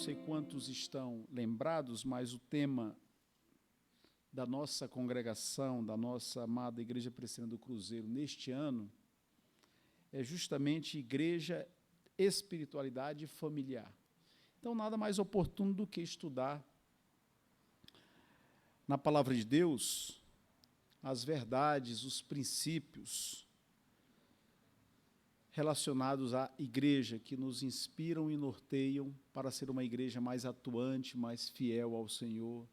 sei quantos estão lembrados, mas o tema da nossa congregação, da nossa amada Igreja Presbiteriana do Cruzeiro, neste ano, é justamente Igreja, Espiritualidade Familiar. Então, nada mais oportuno do que estudar na Palavra de Deus as verdades, os princípios relacionados à igreja, que nos inspiram e norteiam para ser uma igreja mais atuante, mais fiel ao Senhor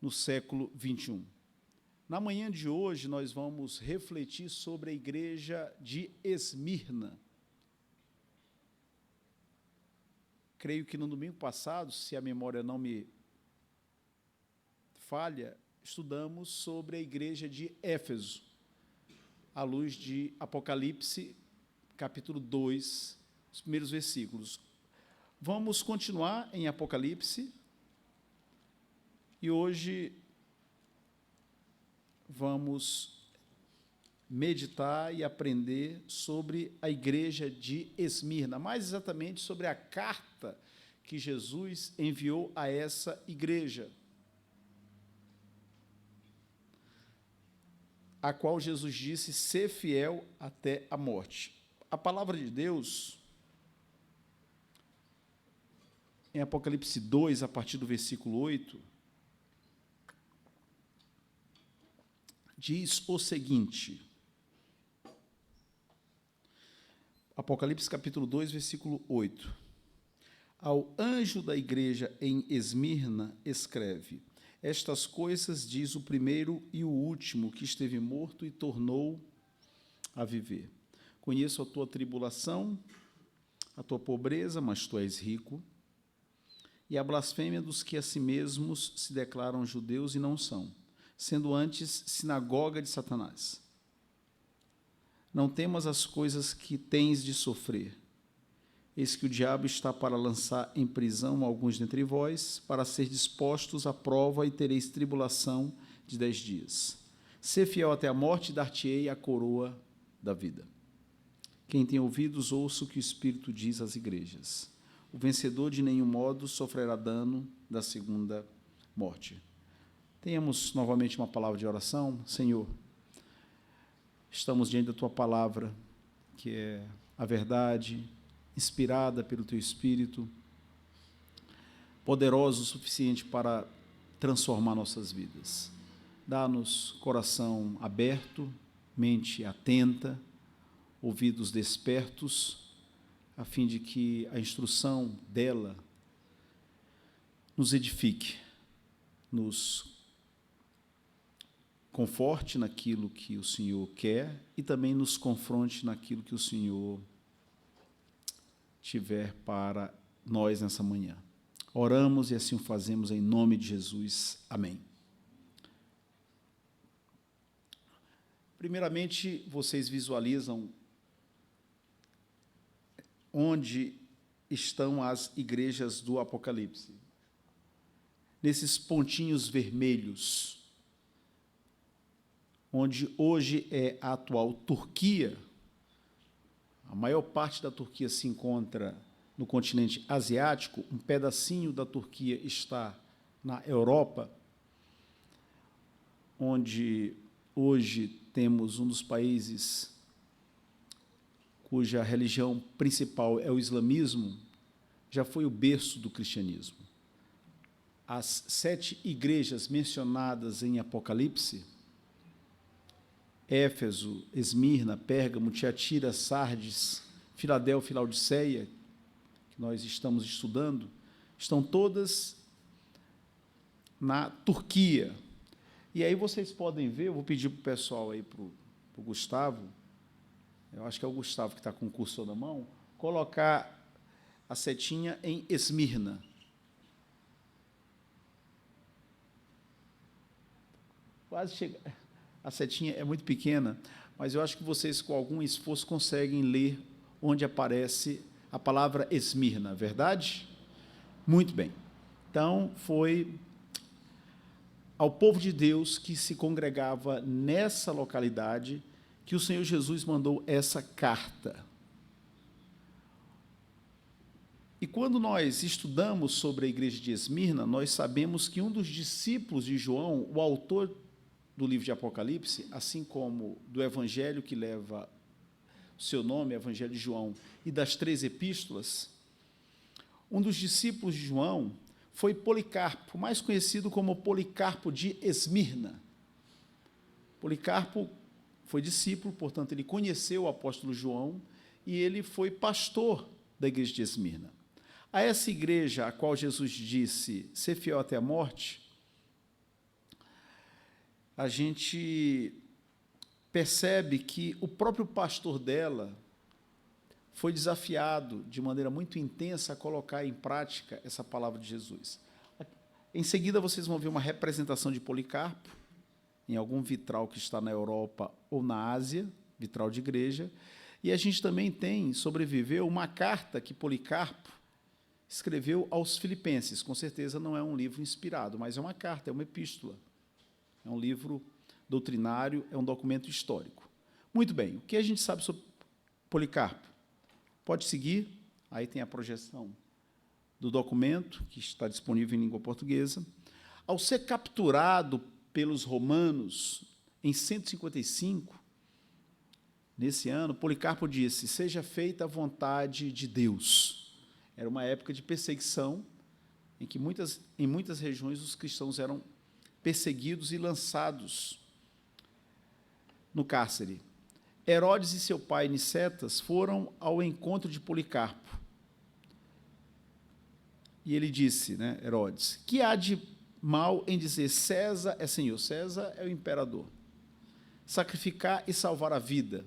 no século 21. Na manhã de hoje, nós vamos refletir sobre a igreja de Esmirna. Creio que no domingo passado, se a memória não me falha, estudamos sobre a igreja de Éfeso, à luz de Apocalipse, capítulo 2, os primeiros versículos. Vamos continuar em Apocalipse, e hoje vamos meditar e aprender sobre a igreja de Esmirna, mais exatamente sobre a carta que Jesus enviou a essa igreja, a qual Jesus disse, ser fiel até a morte. A palavra de Deus, em Apocalipse 2, a partir do versículo 8, diz o seguinte, Apocalipse capítulo 2, versículo 8, ao anjo da igreja em Esmirna escreve, estas coisas diz o primeiro e o último, que esteve morto e tornou a viver. Conheço a tua tribulação, a tua pobreza, mas tu és rico, e a blasfêmia dos que a si mesmos se declaram judeus e não são, sendo antes sinagoga de Satanás. Não temas as coisas que tens de sofrer. Eis que o diabo está para lançar em prisão alguns dentre vós, para ser dispostos à prova, e tereis tribulação de 10 dias. Sê fiel até a morte, e dar-te-ei a coroa da vida. Quem tem ouvidos, ouça o que o Espírito diz às igrejas. O vencedor de nenhum modo sofrerá dano da segunda morte. Tenhamos novamente uma palavra de oração. Senhor, estamos diante da tua palavra, que é a verdade, inspirada pelo teu Espírito, poderoso o suficiente para transformar nossas vidas. Dá-nos coração aberto, mente atenta, ouvidos despertos, a fim de que a instrução dela nos edifique, nos conforte naquilo que o Senhor quer e também nos confronte naquilo que o Senhor tiver para nós nessa manhã. Oramos e assim o fazemos em nome de Jesus. Amém. Primeiramente, vocês visualizam onde estão as igrejas do Apocalipse. Nesses pontinhos vermelhos, onde hoje é a atual Turquia. A maior parte da Turquia se encontra no continente asiático, um pedacinho da Turquia está na Europa, onde hoje temos um dos países cuja religião principal é o islamismo, já foi o berço do cristianismo. As 7 igrejas mencionadas em Apocalipse, Éfeso, Esmirna, Pérgamo, Tiatira, Sardes, Filadélfia e Laodiceia, que nós estamos estudando, estão todas na Turquia. E aí vocês podem ver, eu vou pedir para o pessoal aí, para o Gustavo, eu acho que é o Gustavo que está com o cursor na mão, colocar a setinha em Esmirna. Quase chega. A setinha é muito pequena, mas eu acho que vocês, com algum esforço, conseguem ler onde aparece a palavra Esmirna, verdade? Muito bem. Então, foi ao povo de Deus que se congregava nessa localidade que o Senhor Jesus mandou essa carta. E quando nós estudamos sobre a igreja de Esmirna, nós sabemos que um dos discípulos de João, o autor do livro de Apocalipse, assim como do evangelho que leva o seu nome, Evangelho de João, e das 3 epístolas, um dos discípulos de João foi Policarpo, mais conhecido como Policarpo de Esmirna. Policarpo foi discípulo, portanto, ele conheceu o apóstolo João e ele foi pastor da igreja de Esmirna. A essa igreja, a qual Jesus disse, ser fiel até a morte, a gente percebe que o próprio pastor dela foi desafiado de maneira muito intensa a colocar em prática essa palavra de Jesus. Em seguida, vocês vão ver uma representação de Policarpo, em algum vitral que está na Europa ou na Ásia, vitral de igreja, e a gente também tem, sobreviveu, uma carta que Policarpo escreveu aos Filipenses. Com certeza não é um livro inspirado, mas é uma carta, é uma epístola. É um livro doutrinário, é um documento histórico. Muito bem, o que a gente sabe sobre Policarpo? Pode seguir, aí tem a projeção do documento, que está disponível em língua portuguesa. Ao ser capturado pelos romanos em 155, nesse ano, Policarpo disse, seja feita a vontade de Deus. Era uma época de perseguição, em que em muitas regiões os cristãos eram perseguidos e lançados no cárcere. Herodes e seu pai Nicetas foram ao encontro de Policarpo. E ele disse, Herodes, que há de mal em dizer César é senhor, César é o imperador, sacrificar e salvar a vida?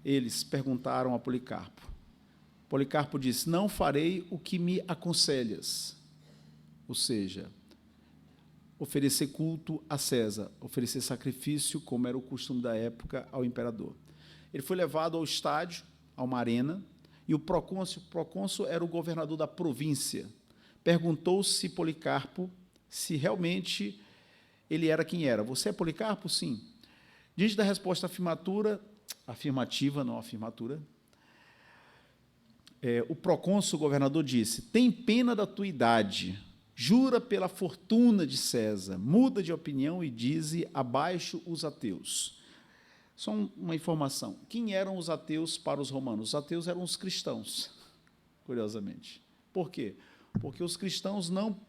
Eles perguntaram a Policarpo. Policarpo disse, não farei o que me aconselhas, ou seja, oferecer culto a César, oferecer sacrifício, como era o costume da época, ao imperador. Ele foi levado ao estádio, a uma arena, e o procônsul era o governador da província. Perguntou-se Policarpo se realmente ele era quem era. Você é Policarpo? Sim. Diante da resposta afirmativa, não afirmatura, o procônsul, o governador, disse, tem pena da tua idade, jura pela fortuna de César, muda de opinião e dize abaixo os ateus. Só uma informação. Quem eram os ateus para os romanos? Os ateus eram os cristãos, curiosamente. Por quê? Porque os cristãos não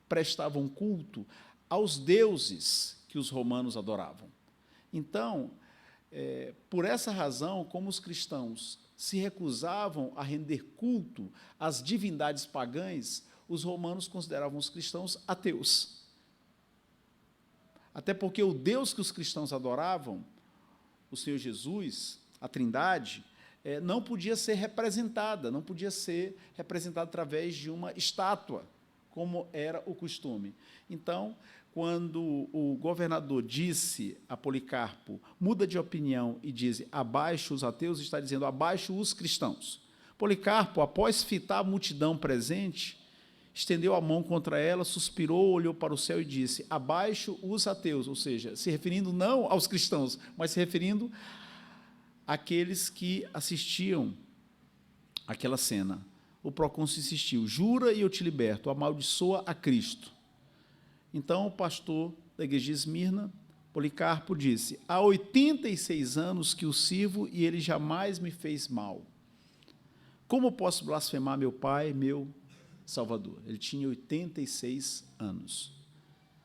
prestavam culto aos deuses que os romanos adoravam. Então, por essa razão, como os cristãos se recusavam a render culto às divindades pagãs, os romanos consideravam os cristãos ateus. Até porque o Deus que os cristãos adoravam, o Senhor Jesus, a Trindade, não podia ser representada através de uma estátua, como era o costume. Então, quando o governador disse a Policarpo, muda de opinião e diz abaixo os ateus, está dizendo abaixo os cristãos. Policarpo, após fitar a multidão presente, estendeu a mão contra ela, suspirou, olhou para o céu e disse, abaixo os ateus, ou seja, se referindo não aos cristãos, mas se referindo àqueles que assistiam àquela cena. O procônsul insistiu, jura e eu te liberto, amaldiçoa a Cristo. Então, o pastor da igreja de Esmirna, Policarpo, disse, há 86 anos que o sirvo e ele jamais me fez mal. Como posso blasfemar meu pai, meu Salvador? Ele tinha 86 anos.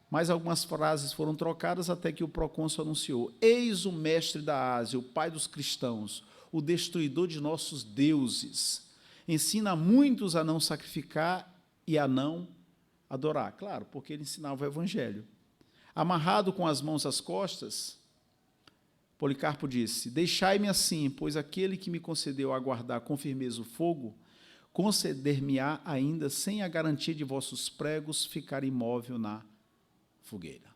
Mais algumas frases foram trocadas até que o procônsul anunciou, eis o mestre da Ásia, o pai dos cristãos, o destruidor de nossos deuses. Ensina muitos a não sacrificar e a não adorar. Claro, porque ele ensinava o evangelho. Amarrado com as mãos às costas, Policarpo disse, deixai-me assim, pois aquele que me concedeu aguardar com firmeza o fogo, conceder-me-á ainda, sem a garantia de vossos pregos, ficar imóvel na fogueira.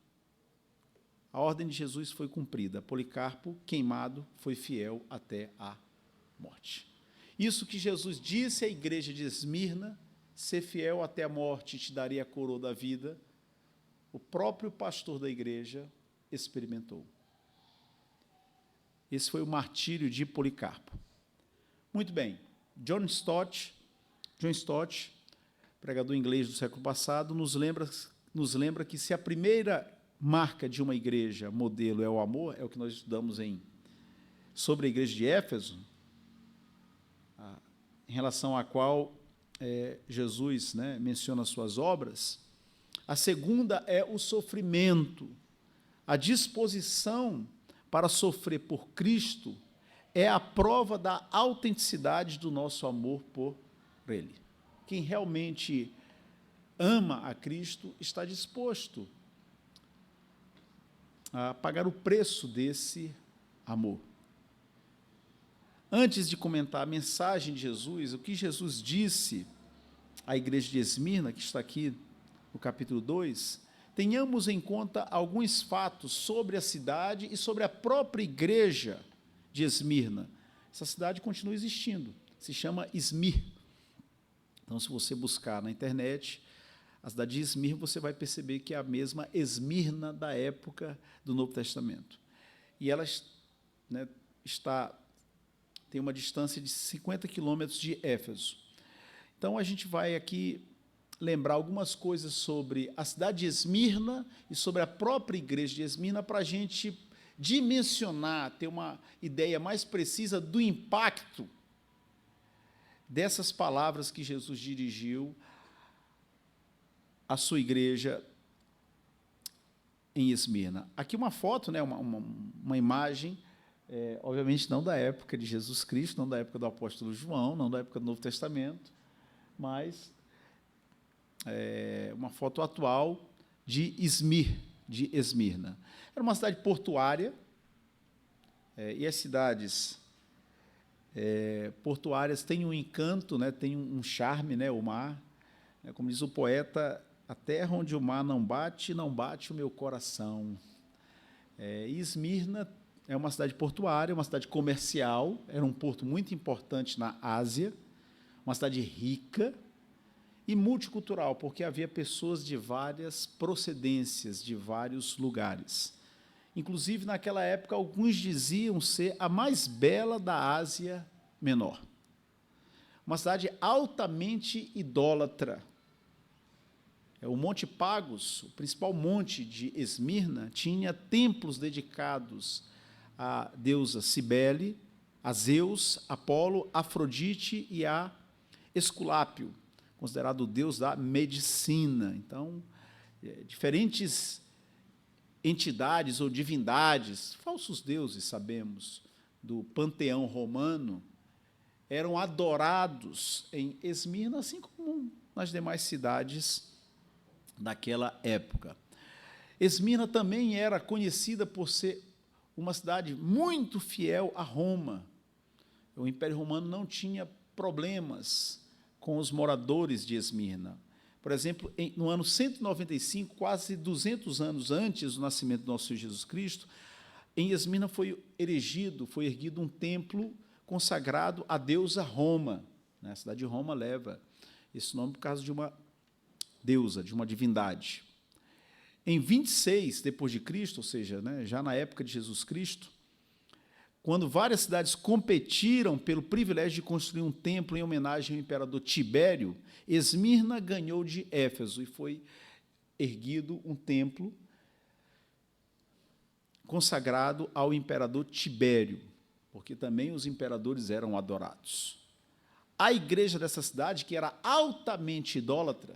A ordem de Jesus foi cumprida. Policarpo, queimado, foi fiel até a morte. Isso que Jesus disse à igreja de Esmirna, ser fiel até a morte, te darei a coroa da vida, o próprio pastor da igreja experimentou. Esse foi o martírio de Policarpo. Muito bem, John Stott, pregador inglês do século passado, nos lembra que se a primeira marca de uma igreja modelo é o amor, é o que nós estudamos sobre a igreja de Éfeso, em relação à qual Jesus, né, menciona suas obras. A segunda é o sofrimento. A disposição para sofrer por Cristo é a prova da autenticidade do nosso amor por Ele. Quem realmente ama a Cristo está disposto a pagar o preço desse amor. Antes de comentar a mensagem de Jesus, o que Jesus disse à igreja de Esmirna, que está aqui no capítulo 2, tenhamos em conta alguns fatos sobre a cidade e sobre a própria igreja de Esmirna. Essa cidade continua existindo, se chama Esmir. Então, se você buscar na internet a cidade de Esmir, você vai perceber que é a mesma Esmirna da época do Novo Testamento. E ela, né, tem uma distância de 50 quilômetros de Éfeso. Então, a gente vai aqui lembrar algumas coisas sobre a cidade de Esmirna e sobre a própria igreja de Esmirna para a gente dimensionar, ter uma ideia mais precisa do impacto dessas palavras que Jesus dirigiu à sua igreja em Esmirna. Aqui uma foto, né, uma imagem, obviamente não da época de Jesus Cristo, não da época do apóstolo João, não da época do Novo Testamento, mas uma foto atual de Esmirna. Era uma cidade portuária, e as cidades portuárias têm um encanto, né, têm um charme, né, o mar. Como diz o poeta, a terra onde o mar não bate o meu coração. E Esmirna é uma cidade portuária, uma cidade comercial, era um porto muito importante na Ásia, uma cidade rica e multicultural, porque havia pessoas de várias procedências, de vários lugares. Inclusive, naquela época, alguns diziam ser a mais bela da Ásia Menor. Uma cidade altamente idólatra. O Monte Pagos, o principal monte de Esmirna, tinha templos dedicados à deusa Cibele, a Zeus, Apolo, Afrodite e a Esculápio, considerado o deus da medicina. Então, diferentes entidades ou divindades, falsos deuses, sabemos, do panteão romano, eram adorados em Esmirna, assim como nas demais cidades daquela época. Esmirna também era conhecida por ser uma cidade muito fiel a Roma. O Império Romano não tinha problemas com os moradores de Esmirna. Por exemplo, no ano 195, quase 200 anos antes do nascimento do nosso Senhor Jesus Cristo, em Esmirna foi erguido um templo consagrado à deusa Roma. A cidade de Roma leva esse nome por causa de uma deusa, de uma divindade. Em 26 depois de Cristo, ou seja, né, já na época de Jesus Cristo, quando várias cidades competiram pelo privilégio de construir um templo em homenagem ao imperador Tibério, Esmirna ganhou de Éfeso e foi erguido um templo consagrado ao imperador Tibério, porque também os imperadores eram adorados. A igreja dessa cidade, que era altamente idólatra,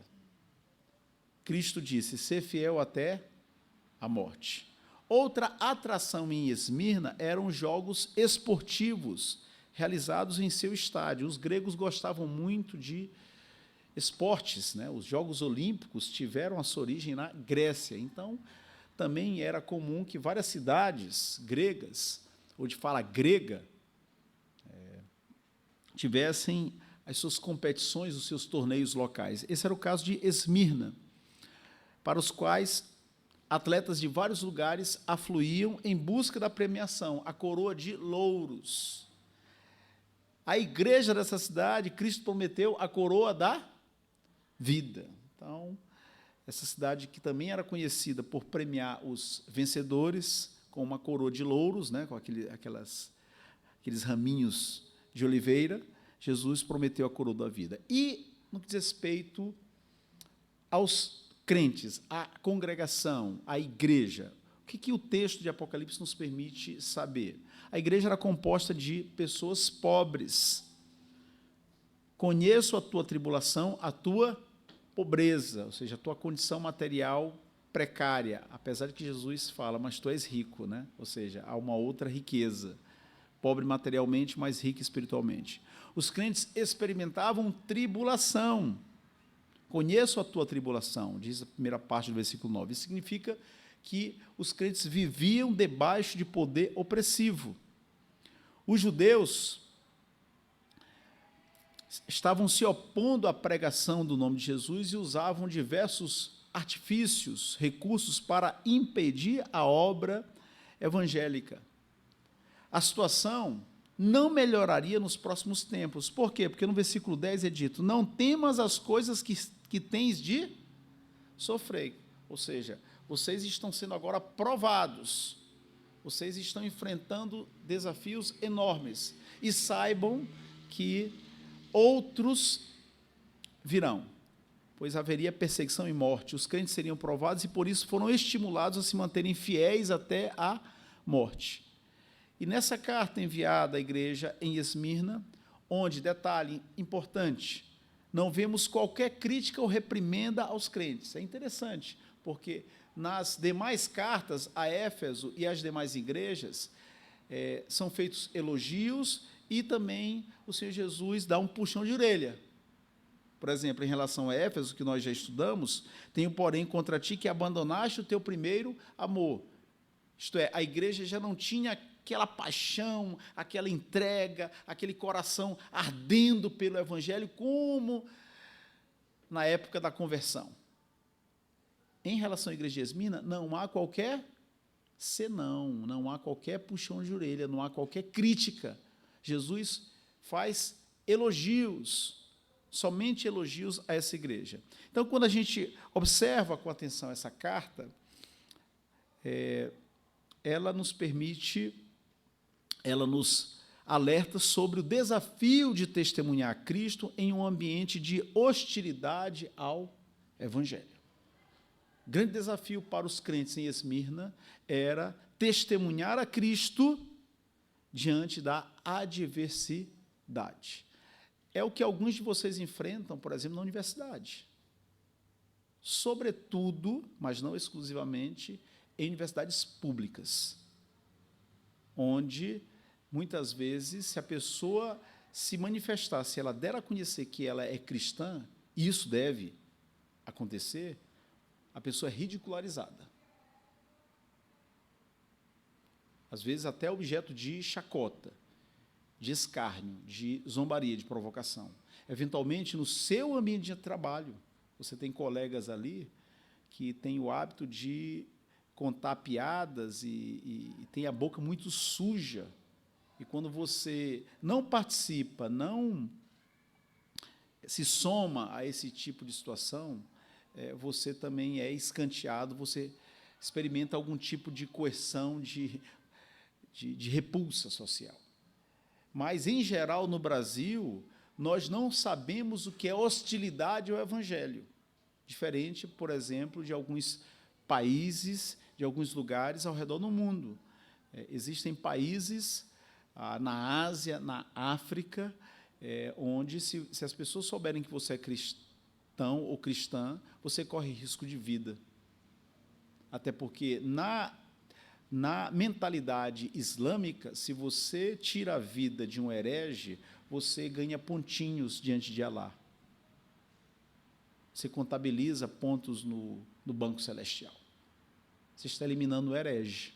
Cristo disse, ser fiel até a morte. Outra atração em Esmirna eram os jogos esportivos realizados em seu estádio. Os gregos gostavam muito de esportes, né? Os Jogos Olímpicos tiveram a sua origem na Grécia. Então, também era comum que várias cidades gregas, ou de fala grega, tivessem as suas competições, os seus torneios locais. Esse era o caso de Esmirna, para os quais atletas de vários lugares afluíam em busca da premiação, a coroa de louros. A igreja dessa cidade, Cristo prometeu a coroa da vida. Então, essa cidade que também era conhecida por premiar os vencedores com uma coroa de louros, né, com aqueles raminhos de oliveira, Jesus prometeu a coroa da vida. E, no que diz respeito aos crentes, à congregação, à igreja, o que o texto de Apocalipse nos permite saber? A igreja era composta de pessoas pobres. Conheço a tua tribulação, a tua pobreza, ou seja, a tua condição material precária, apesar de que Jesus fala, mas tu és rico, né? Ou seja, há uma outra riqueza, pobre materialmente, mas rico espiritualmente. Os crentes experimentavam tribulação. Conheço a tua tribulação, diz a primeira parte do versículo 9. Isso significa que os crentes viviam debaixo de poder opressivo. Os judeus estavam se opondo à pregação do nome de Jesus e usavam diversos artifícios, recursos para impedir a obra evangélica. A situação não melhoraria nos próximos tempos. Por quê? Porque no versículo 10 é dito, não temas as coisas que tens de sofrer. Ou seja, vocês estão sendo agora provados, vocês estão enfrentando desafios enormes, e saibam que outros virão, pois haveria perseguição e morte. Os crentes seriam provados e, por isso, foram estimulados a se manterem fiéis até a morte. E nessa carta enviada à igreja em Esmirna, onde, detalhe importante, não vemos qualquer crítica ou reprimenda aos crentes. É interessante, porque nas demais cartas a Éfeso e as demais igrejas são feitos elogios e também o Senhor Jesus dá um puxão de orelha. Por exemplo, em relação a Éfeso, que nós já estudamos, tenho, porém, contra ti que abandonaste o teu primeiro amor. Isto é, a igreja já não tinha aquela paixão, aquela entrega, aquele coração ardendo pelo Evangelho, como na época da conversão. Em relação à igreja de Esmirna, não há qualquer senão, não há qualquer puxão de orelha, não há qualquer crítica. Jesus faz elogios, somente elogios a essa igreja. Então, quando a gente observa com atenção essa carta, ela nos permite, ela nos alerta sobre o desafio de testemunhar Cristo em um ambiente de hostilidade ao Evangelho. O grande desafio para os crentes em Esmirna era testemunhar a Cristo diante da adversidade. É o que alguns de vocês enfrentam, por exemplo, na universidade. Sobretudo, mas não exclusivamente, em universidades públicas, onde, muitas vezes, se a pessoa se manifestar, se ela der a conhecer que ela é cristã, e isso deve acontecer, a pessoa é ridicularizada. Às vezes, até objeto de chacota, de escárnio, de zombaria, de provocação. Eventualmente, no seu ambiente de trabalho, você tem colegas ali que têm o hábito de contar piadas e tem a boca muito suja. E quando você não participa, não se soma a esse tipo de situação, você também é escanteado, você experimenta algum tipo de coerção, de repulsa social. Mas, em geral, no Brasil, nós não sabemos o que é hostilidade ao Evangelho, diferente, por exemplo, de alguns países, de alguns lugares ao redor do mundo. Existem países na Ásia, na África, onde, se as pessoas souberem que você é cristão ou cristã, você corre risco de vida. Até porque, na mentalidade islâmica, se você tira a vida de um herege, você ganha pontinhos diante de Alá. Você contabiliza pontos no banco celestial. Você está eliminando o herege.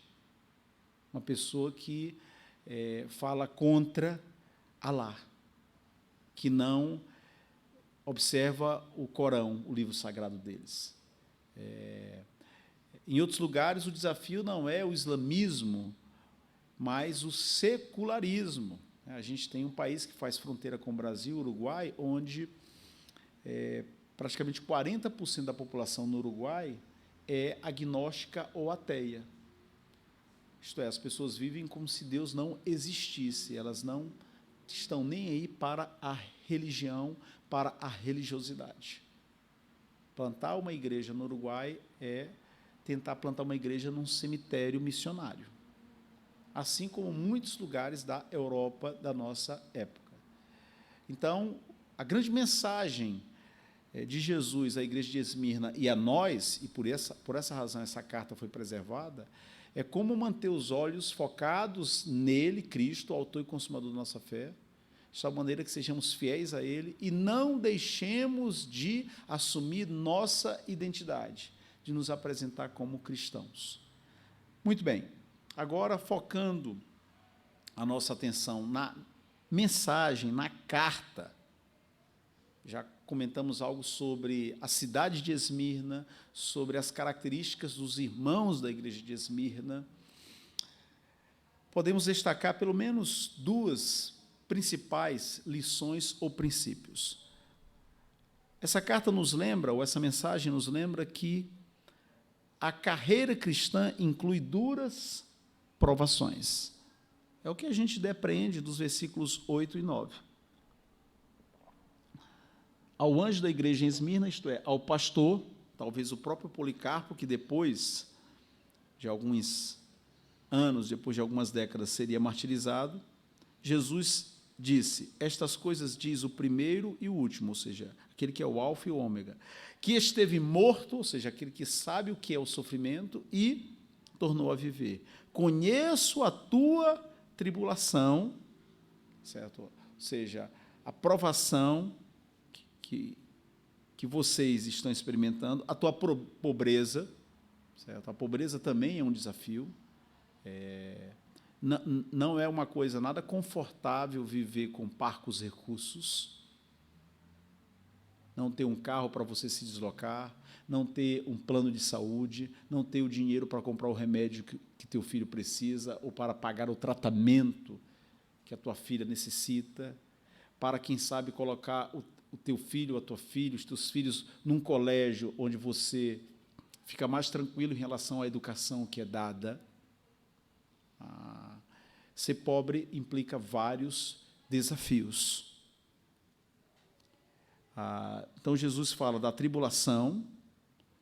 Uma pessoa que fala contra Alá, que não observa o Corão, o livro sagrado deles. Em outros lugares, o desafio não é o islamismo, mas o secularismo. A gente tem um país que faz fronteira com o Brasil, o Uruguai, onde praticamente 40% da população no Uruguai é agnóstica ou ateia. Isto é, as pessoas vivem como se Deus não existisse, elas não estão nem aí para a religião, para a religiosidade. Plantar uma igreja no Uruguai é tentar plantar uma igreja num cemitério missionário, assim como muitos lugares da Europa da nossa época. Então, a grande mensagem de Jesus à igreja de Esmirna e a nós, e por essa razão essa carta foi preservada, é como manter os olhos focados nele, Cristo, autor e consumador da nossa fé, de tal maneira que sejamos fiéis a ele e não deixemos de assumir nossa identidade, de nos apresentar como cristãos. Muito bem, agora focando a nossa atenção na mensagem, na carta, já comentamos algo sobre a cidade de Esmirna, sobre as características dos irmãos da igreja de Esmirna. Podemos destacar pelo menos duas principais lições ou princípios. Essa carta nos lembra, ou essa mensagem nos lembra, que a carreira cristã inclui duras provações. É o que a gente depreende dos versículos 8 e 9. Ao anjo da igreja em Esmirna, isto é, ao pastor, talvez o próprio Policarpo, que depois de alguns anos, depois de algumas décadas, seria martirizado, Jesus disse: estas coisas diz o primeiro e o último, ou seja, aquele que é o alfa e o ômega, que esteve morto, ou seja, aquele que sabe o que é o sofrimento e tornou a viver. Conheço a tua tribulação, certo? Ou seja, a provação que vocês estão experimentando, a tua pobreza, certo? A pobreza também é um desafio. Não é uma coisa nada confortável viver com parcos recursos, não ter um carro para você se deslocar, não ter um plano de saúde, não ter o dinheiro para comprar o remédio que teu filho precisa, ou para pagar o tratamento que a tua filha necessita, para, quem sabe, colocar o teu filho, a tua filha, os teus filhos num colégio onde você fica mais tranquilo em relação à educação que é dada. Ser pobre implica vários desafios. Então, Jesus fala da tribulação,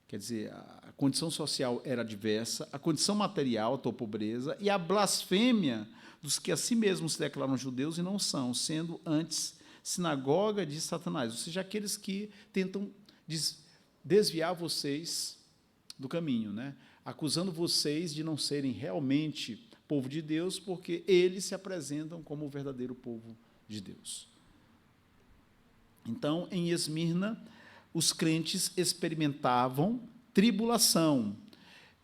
quer dizer, a condição social era diversa, a condição material, a tua pobreza, e a blasfêmia dos que a si mesmos se declaram judeus e não são, sendo antes sinagoga de Satanás, ou seja, aqueles que tentam desviar vocês do caminho, né? Acusando vocês de não serem realmente povo de Deus, porque eles se apresentam como o verdadeiro povo de Deus. Então, em Esmirna, os crentes experimentavam tribulação.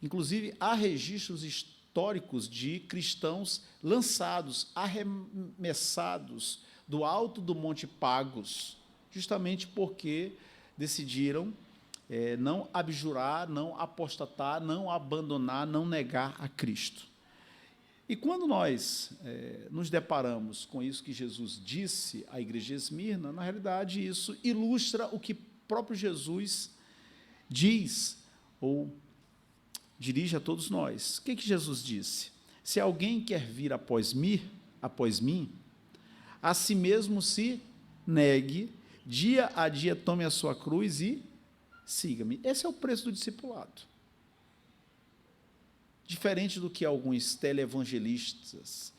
Inclusive, há registros históricos de cristãos lançados, arremessados do alto do Monte Pagos, justamente porque decidiram não abjurar, não apostatar, não abandonar, não negar a Cristo. E quando nós nos deparamos com isso que Jesus disse à igreja de Esmirna, na realidade isso ilustra o que próprio Jesus diz ou dirige a todos nós. O que Jesus disse? Se alguém quer vir após mim, a si mesmo se negue, dia a dia tome a sua cruz e siga-me. Esse é o preço do discipulado. Diferente do que alguns televangelistas,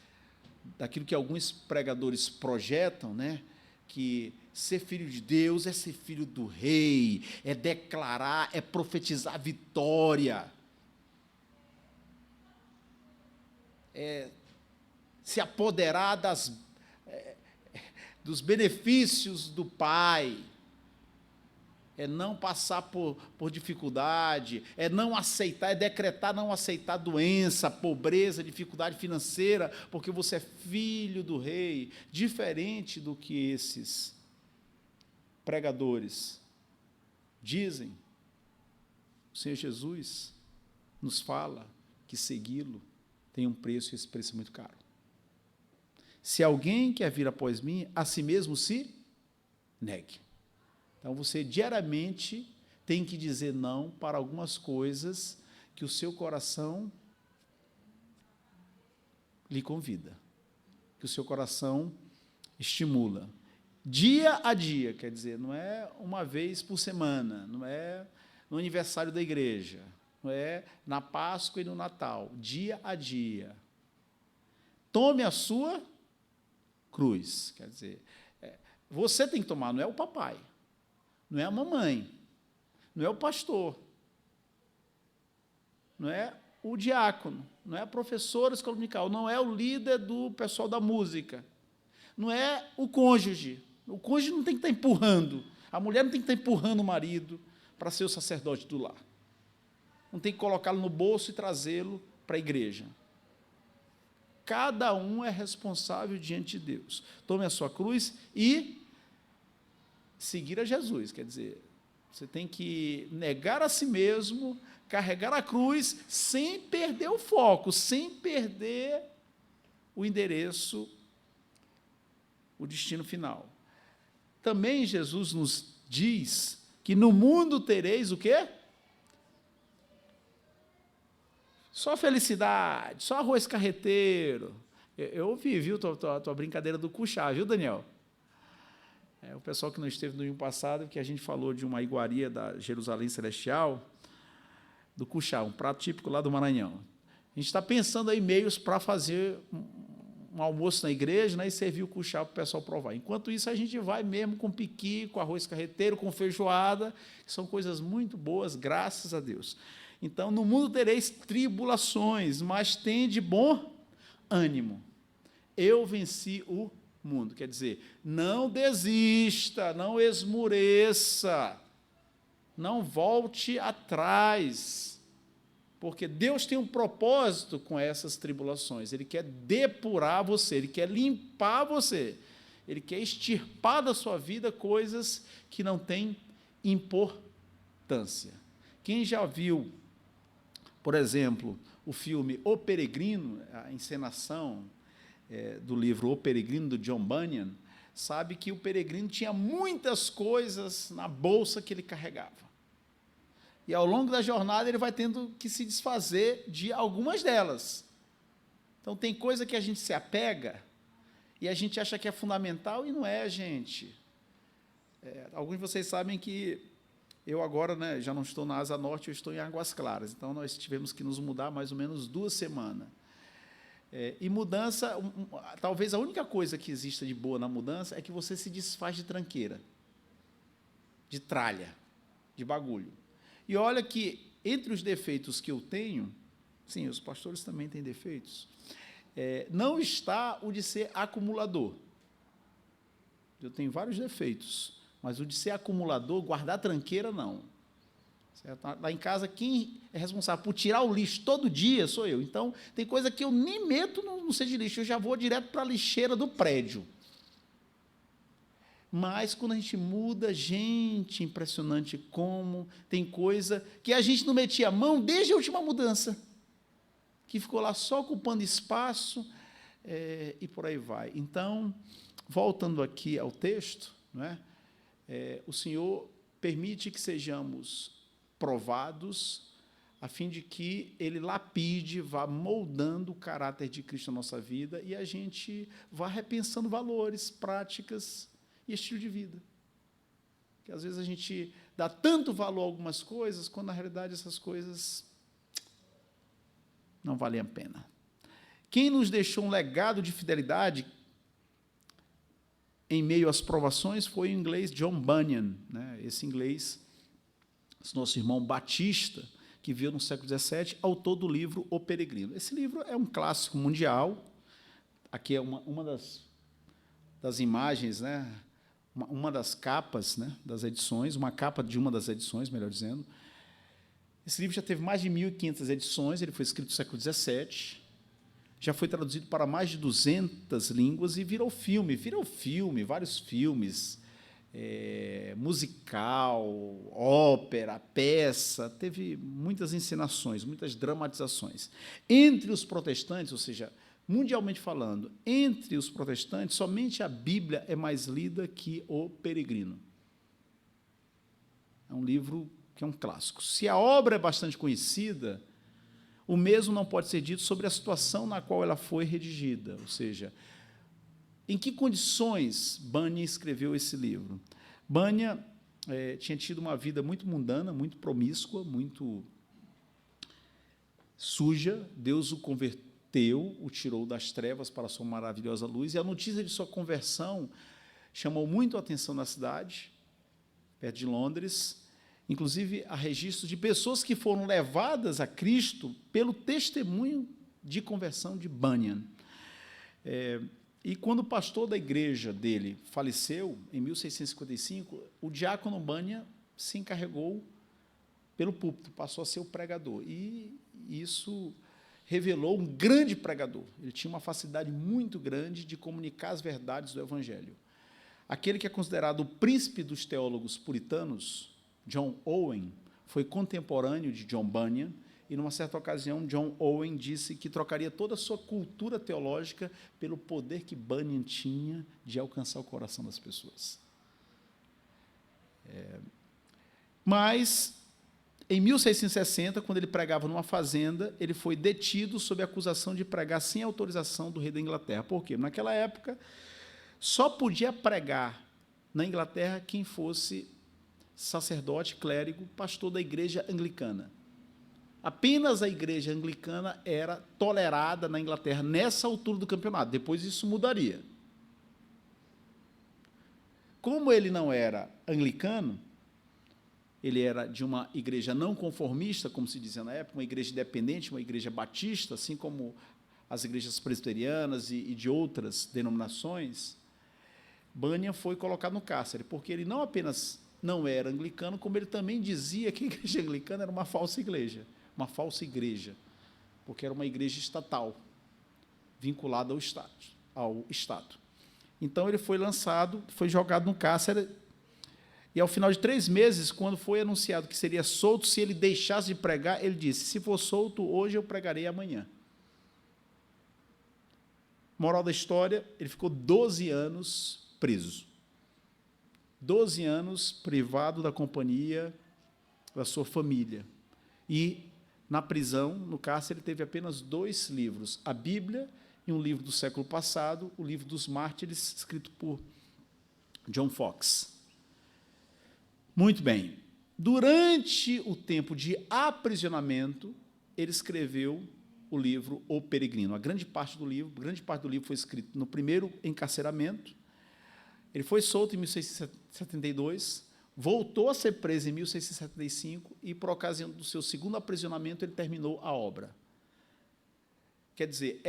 daquilo que alguns pregadores projetam, né, que ser filho de Deus é ser filho do rei, é declarar, é profetizar vitória, é se apoderar dos benefícios do Pai, é não passar por dificuldade, é não aceitar, é decretar não aceitar doença, pobreza, dificuldade financeira, porque você é filho do rei, diferente do que esses pregadores dizem. O Senhor Jesus nos fala que segui-lo tem um preço, e esse preço é muito caro. Se alguém quer vir após mim, a si mesmo se negue. Então, você diariamente tem que dizer não para algumas coisas que o seu coração lhe convida, que o seu coração estimula. Dia a dia, quer dizer, não é uma vez por semana, não é no aniversário da igreja, não é na Páscoa e no Natal, dia a dia. Tome a sua cruz, quer dizer, você tem que tomar, não é o papai, não é a mamãe, não é o pastor, não é o diácono, não é a professora escola dominical, não é o líder do pessoal da música, não é o cônjuge. O cônjuge não tem que estar empurrando, a mulher não tem que estar empurrando o marido para ser o sacerdote do lar. Não tem que colocá-lo no bolso e trazê-lo para a igreja. Cada um é responsável diante de Deus. Tome a sua cruz e seguir a Jesus, quer dizer, você tem que negar a si mesmo, carregar a cruz, sem perder o foco, sem perder o endereço, o destino final. Também Jesus nos diz que no mundo tereis o quê? Só felicidade, só arroz carreteiro. Eu ouvi, viu, tua brincadeira do cuchá, viu, Daniel? O pessoal que não esteve no domingo passado, que a gente falou de uma iguaria da Jerusalém Celestial, do cuchá, um prato típico lá do Maranhão. A gente está pensando aí meios para fazer um almoço na igreja, né, e servir o cuchá para o pessoal provar. Enquanto isso, a gente vai mesmo com piqui, com arroz carreteiro, com feijoada, que são coisas muito boas, graças a Deus. Então, no mundo tereis tribulações, mas tende bom ânimo. Eu venci o mundo. Quer dizer, não desista, não esmoreça, não volte atrás, porque Deus tem um propósito com essas tribulações. Ele quer depurar você, Ele quer limpar você, Ele quer extirpar da sua vida coisas que não têm importância. Quem já viu, por exemplo, o filme O Peregrino, a encenação do livro O Peregrino, do John Bunyan, sabe que o peregrino tinha muitas coisas na bolsa que ele carregava. E, ao longo da jornada, ele vai tendo que se desfazer de algumas delas. Então, tem coisa que a gente se apega e a gente acha que é fundamental e não é, gente. Alguns de vocês sabem que eu agora, né, já não estou na Asa Norte, eu estou em Águas Claras. Então, nós tivemos que nos mudar mais ou menos 2 semanas. E mudança, talvez a única coisa que exista de boa na mudança é que você se desfaz de tranqueira, de tralha, de bagulho. E olha que, entre os defeitos que eu tenho, sim, os pastores também têm defeitos, não está o de ser acumulador. Eu tenho vários defeitos, mas o de ser acumulador, guardar tranqueira, não. Certo? Lá em casa, quem é responsável por tirar o lixo todo dia sou eu. Então, tem coisa que eu nem meto no cesto de lixo, eu já vou direto para a lixeira do prédio. Mas, quando a gente muda, gente, impressionante como tem coisa que a gente não metia a mão desde a última mudança, que ficou lá só ocupando espaço, e por aí vai. Então, voltando aqui ao texto, não é? O Senhor permite que sejamos provados, a fim de que Ele lapide, vá moldando o caráter de Cristo na nossa vida e a gente vá repensando valores, práticas e estilo de vida. Que às vezes a gente dá tanto valor a algumas coisas, quando na realidade essas coisas não valem a pena. Quem nos deixou um legado de fidelidade em meio às provações foi o inglês John Bunyan, né? Esse inglês, esse nosso irmão Batista, que veio no século XVII, autor do livro O Peregrino. Esse livro é um clássico mundial. Aqui é uma das imagens, né? Uma das capas, né, das edições, uma capa de uma das edições, melhor dizendo. Esse livro já teve mais de 1.500 edições, ele foi escrito no século XVII, já foi traduzido para mais de 200 línguas e virou filme, vários filmes, musical, ópera, peça, teve muitas encenações, muitas dramatizações. Entre os protestantes, ou seja, mundialmente falando, entre os protestantes, somente a Bíblia é mais lida que O Peregrino. É um livro que é um clássico. Se a obra é bastante conhecida, o mesmo não pode ser dito sobre a situação na qual ela foi redigida, ou seja, Em que condições Bunyan escreveu esse livro? Bunyan tinha tido uma vida muito mundana, muito promíscua, muito suja. Deus o converteu, o tirou das trevas para a sua maravilhosa luz, e a notícia de sua conversão chamou muito a atenção na cidade, perto de Londres. Inclusive, há registros de pessoas que foram levadas a Cristo pelo testemunho de conversão de Bunyan. E quando o pastor da igreja dele faleceu, em 1655, o diácono Bunyan se encarregou pelo púlpito, passou a ser o pregador. E isso revelou um grande pregador. Ele tinha uma facilidade muito grande de comunicar as verdades do Evangelho. Aquele que é considerado o príncipe dos teólogos puritanos, John Owen, foi contemporâneo de John Bunyan, e, numa certa ocasião, John Owen disse que trocaria toda a sua cultura teológica pelo poder que Bunyan tinha de alcançar o coração das pessoas. Mas, em 1660, quando ele pregava numa fazenda, ele foi detido sob a acusação de pregar sem autorização do rei da Inglaterra. Por quê? Naquela época, só podia pregar na Inglaterra quem fosse sacerdote, clérigo, pastor da igreja anglicana. Apenas a igreja anglicana era tolerada na Inglaterra nessa altura do campeonato. Depois isso mudaria. Como ele não era anglicano, ele era de uma igreja não conformista, como se dizia na época, uma igreja independente, uma igreja batista, assim como as igrejas presbiterianas e de outras denominações. Bunyan foi colocado no cárcere, porque ele não apenas não era anglicano, como ele também dizia que a igreja anglicana era uma falsa igreja, porque era uma igreja estatal, vinculada ao Estado. Então, ele foi lançado, foi jogado no cárcere, e, ao final de 3 meses, quando foi anunciado que seria solto, se ele deixasse de pregar, ele disse: se for solto hoje, eu pregarei amanhã. Moral da história, ele ficou 12 anos preso. 12 anos privado da companhia da sua família. E, na prisão, no cárcere, ele teve apenas 2 livros, a Bíblia e um livro do século passado, o livro dos Mártires, escrito por John Foxe. Muito bem. Durante o tempo de aprisionamento, ele escreveu o livro O Peregrino. A grande parte do livro foi escrito no primeiro encarceramento. Ele foi solto em 1672, voltou a ser preso em 1675 e, por ocasião do seu segundo aprisionamento, ele terminou a obra. Quer dizer,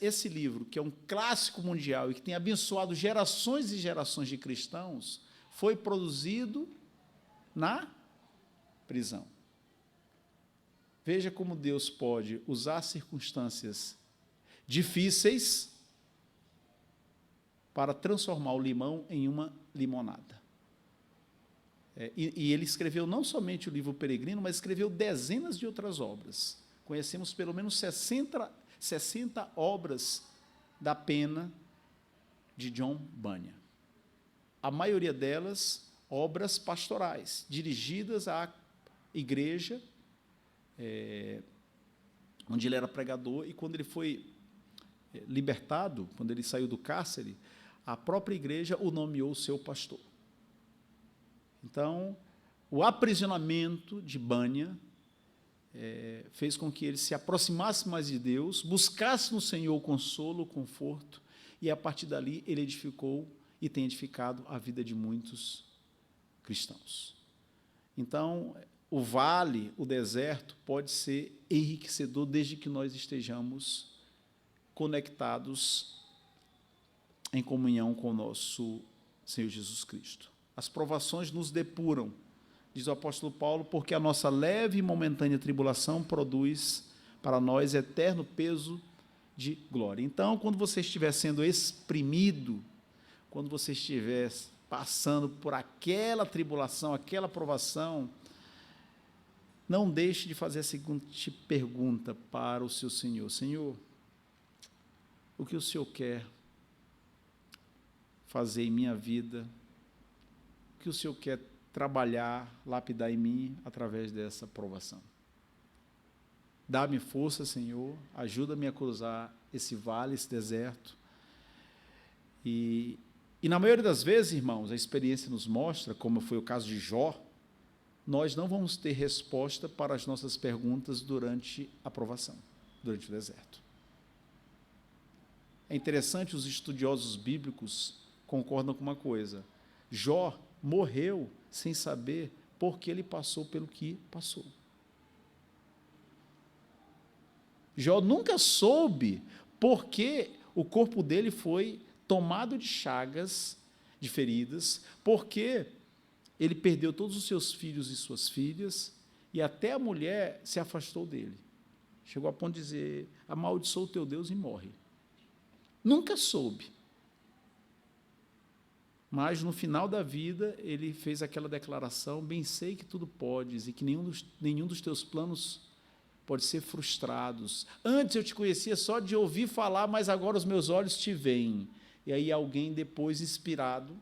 esse livro, que é um clássico mundial e que tem abençoado gerações e gerações de cristãos, foi produzido na prisão. Veja como Deus pode usar circunstâncias difíceis para transformar o limão em uma limonada. E ele escreveu não somente o livro Peregrino, mas escreveu dezenas de outras obras. Conhecemos pelo menos 60 obras da pena de John Bunyan. A maioria delas, obras pastorais, dirigidas à igreja, onde ele era pregador, e quando ele foi libertado, quando ele saiu do cárcere, a própria igreja o nomeou seu pastor. Então, o aprisionamento de Bunyan fez com que ele se aproximasse mais de Deus, buscasse no Senhor o consolo, o conforto, e, a partir dali, ele edificou e tem edificado a vida de muitos cristãos. Então, o vale, o deserto, pode ser enriquecedor desde que nós estejamos conectados em comunhão com o nosso Senhor Jesus Cristo. As provações nos depuram, diz o apóstolo Paulo, porque a nossa leve e momentânea tribulação produz para nós eterno peso de glória. Então, quando você estiver sendo exprimido, quando você estiver passando por aquela tribulação, aquela provação, não deixe de fazer a seguinte pergunta para o seu Senhor: Senhor, o que o Senhor quer fazer em minha vida? O que o Senhor quer trabalhar, lapidar em mim através dessa provação? Dá-me força, Senhor, ajuda-me a cruzar esse vale, esse deserto, E na maioria das vezes, irmãos, a experiência nos mostra, como foi o caso de Jó, nós não vamos ter resposta para as nossas perguntas durante a provação, durante o deserto. É interessante, os estudiosos bíblicos concordam com uma coisa: Jó morreu sem saber por que ele passou pelo que passou. Jó nunca soube por que o corpo dele foi tomado de chagas, de feridas, porque ele perdeu todos os seus filhos e suas filhas, e até a mulher se afastou dele. Chegou a ponto de dizer: amaldiçoa o teu Deus e morre. Nunca soube. Mas, no final da vida, ele fez aquela declaração: bem sei que tudo podes, e que nenhum dos teus planos pode ser frustrados. Antes eu te conhecia só de ouvir falar, mas agora os meus olhos te veem. E aí alguém, depois, inspirado,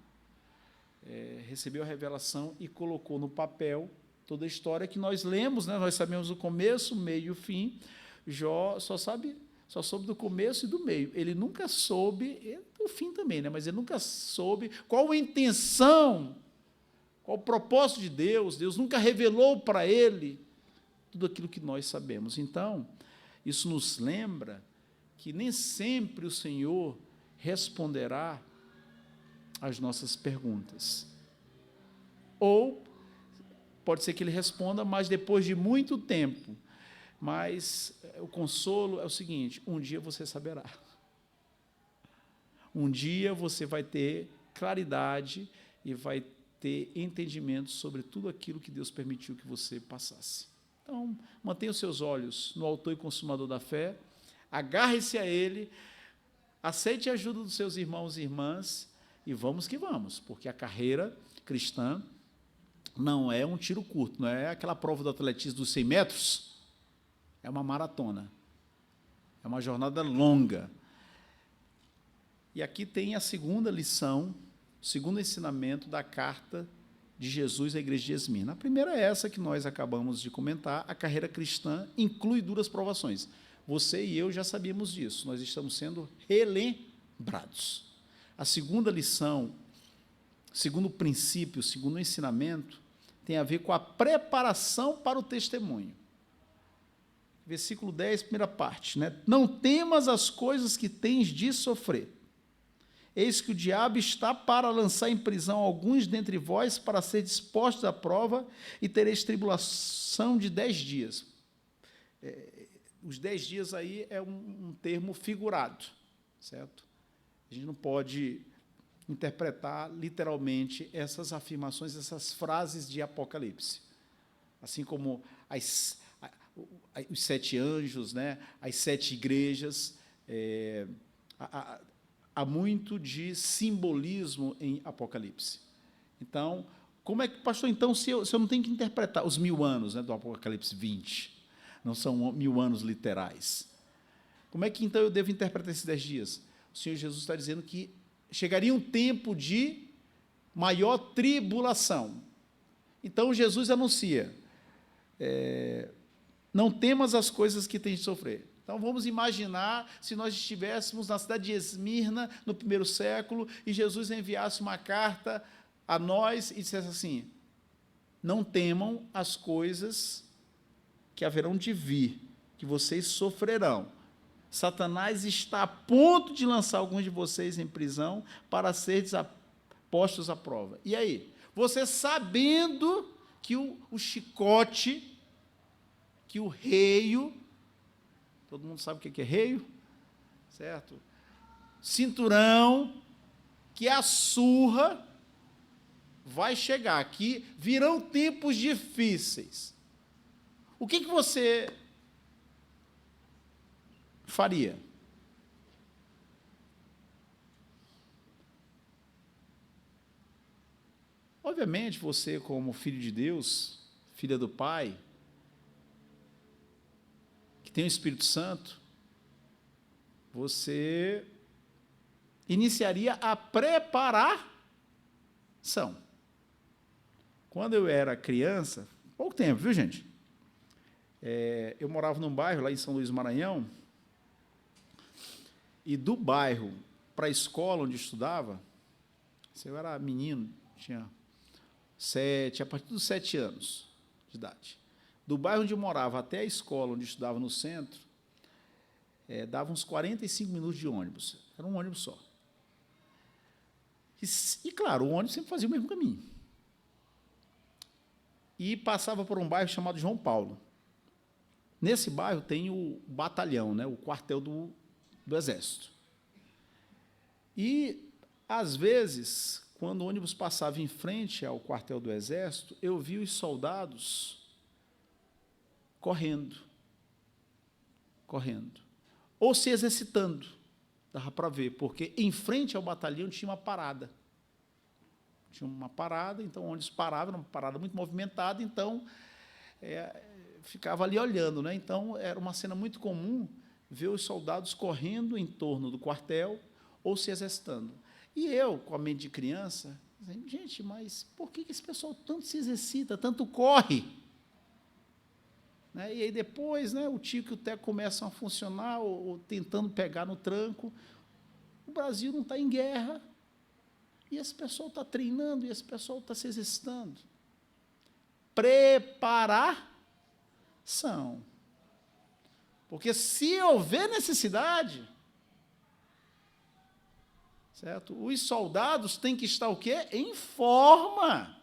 recebeu a revelação e colocou no papel toda a história que nós lemos, né? Nós sabemos o começo, o meio e o fim. Jó só soube do começo e do meio. Ele nunca soube, o fim também, né? Mas ele nunca soube qual a intenção, qual o propósito de Deus. Deus nunca revelou para ele tudo aquilo que nós sabemos. Então, isso nos lembra que nem sempre o Senhor responderá às nossas perguntas. Ou pode ser que ele responda, mas depois de muito tempo. Mas o consolo é o seguinte: um dia você saberá. Um dia você vai ter claridade e vai ter entendimento sobre tudo aquilo que Deus permitiu que você passasse. Então, mantenha os seus olhos no autor e consumador da fé, agarre-se a ele, aceite a ajuda dos seus irmãos e irmãs, e vamos que vamos, porque a carreira cristã não é um tiro curto, não é aquela prova do atletismo dos 100 metros, é uma maratona, é uma jornada longa. E aqui tem a segunda lição, o segundo ensinamento da carta de Jesus à igreja de Esmirna. A primeira é essa que nós acabamos de comentar: a carreira cristã inclui duras provações. Você e eu já sabíamos disso, nós estamos sendo relembrados. A segunda lição, segundo princípio, segundo ensinamento, tem a ver com a preparação para o testemunho. Versículo 10, primeira parte, né? Não temas as coisas que tens de sofrer. Eis que o diabo está para lançar em prisão alguns dentre vós, para ser dispostos à prova, e tereis tribulação de 10 dias. Os 10 dias aí é um termo figurado, certo? A gente não pode interpretar literalmente essas afirmações, essas frases de Apocalipse. Assim como os 7 anjos, né? As 7 igrejas, há muito de simbolismo em Apocalipse. Então, como é que, pastor, então, se eu não tenho que interpretar os 1000 anos, né, do Apocalipse 20, não são 1000 anos literais, como é que, então, eu devo interpretar esses 10 dias? O Senhor Jesus está dizendo que chegaria um tempo de maior tribulação. Então, Jesus anuncia: não temas as coisas que tens de sofrer. Então, vamos imaginar se nós estivéssemos na cidade de Esmirna, no 1º século, e Jesus enviasse uma carta a nós e dissesse assim: não temam as coisas que haverão de vir, que vocês sofrerão. Satanás está a ponto de lançar alguns de vocês em prisão para serem postos à prova. E aí? Você sabendo que o chicote, que o reio, todo mundo sabe o que é reio, certo? Cinturão, que a surra vai chegar, que virão tempos difíceis. O que você faria? Obviamente, você, como filho de Deus, filha do Pai, que tem o Espírito Santo, você iniciaria a preparação. Quando eu era criança, pouco tempo, viu, gente? Eu morava num bairro lá em São Luís do Maranhão, e do bairro para a escola onde estudava, eu era menino, tinha a partir dos 7 anos de idade. Do bairro onde eu morava até a escola onde eu estudava no centro, dava uns 45 minutos de ônibus. Era um ônibus só. E, claro, o ônibus sempre fazia o mesmo caminho. E passava por um bairro chamado João Paulo. Nesse bairro tem o batalhão, né, o quartel do Exército. E, às vezes, quando o ônibus passava em frente ao quartel do Exército, eu vi os soldados correndo, ou se exercitando, dava para ver, porque em frente ao batalhão tinha uma parada. Então, o ônibus parava, era uma parada muito movimentada, então, ficava ali olhando, né? Então, era uma cena muito comum ver os soldados correndo em torno do quartel ou se exercitando. E eu, com a mente de criança, dizendo, gente, mas por que esse pessoal tanto se exercita, tanto corre? Né? E aí depois, né, o Tico e o Teco começam a funcionar, ou tentando pegar no tranco. O Brasil não está em guerra, e esse pessoal está treinando, e esse pessoal está se exercitando. Preparação. Porque se houver necessidade, certo? Os soldados têm que estar o quê? Em forma.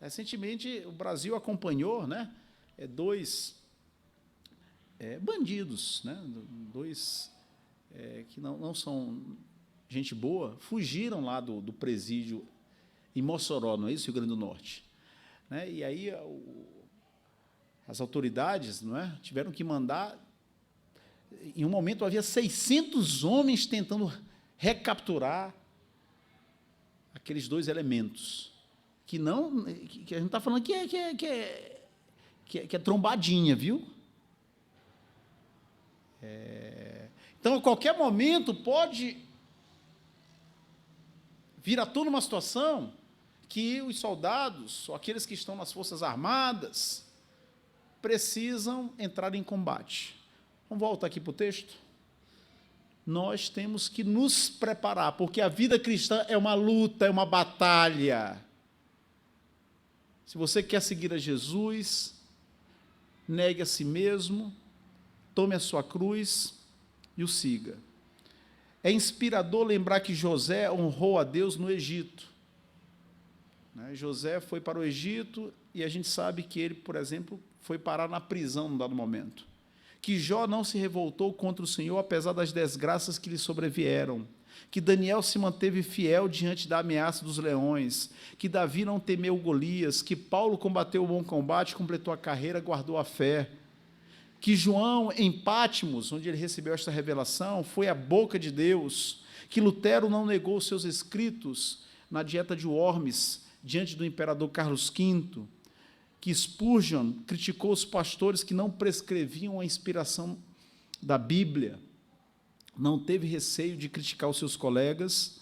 Recentemente, o Brasil acompanhou, né, dois bandidos, né, dois que não são gente boa, fugiram lá do presídio em Mossoró, não é isso, Rio Grande do Norte. Né? E aí as autoridades, não é, tiveram que mandar. Em um momento havia 600 homens tentando recapturar aqueles 2 elementos, que a gente está falando que é trombadinha, viu? Então, a qualquer momento, pode vir à tona uma situação que os soldados, ou aqueles que estão nas Forças Armadas, precisam entrar em combate. Vamos voltar aqui para o texto? Nós temos que nos preparar, porque a vida cristã é uma luta, é uma batalha. Se você quer seguir a Jesus, negue a si mesmo, tome a sua cruz e o siga. É inspirador lembrar que José honrou a Deus no Egito. José foi para o Egito e a gente sabe que ele, por exemplo, foi parar na prisão num dado momento. Que Jó não se revoltou contra o Senhor, apesar das desgraças que lhe sobrevieram. Que Daniel se manteve fiel diante da ameaça dos leões. Que Davi não temeu Golias. Que Paulo combateu o bom combate, completou a carreira, guardou a fé. Que João, em Patmos, onde ele recebeu esta revelação, foi a boca de Deus. Que Lutero não negou os seus escritos na dieta de Worms, diante do imperador Carlos V. Que Spurgeon criticou os pastores que não prescreviam a inspiração da Bíblia, não teve receio de criticar os seus colegas,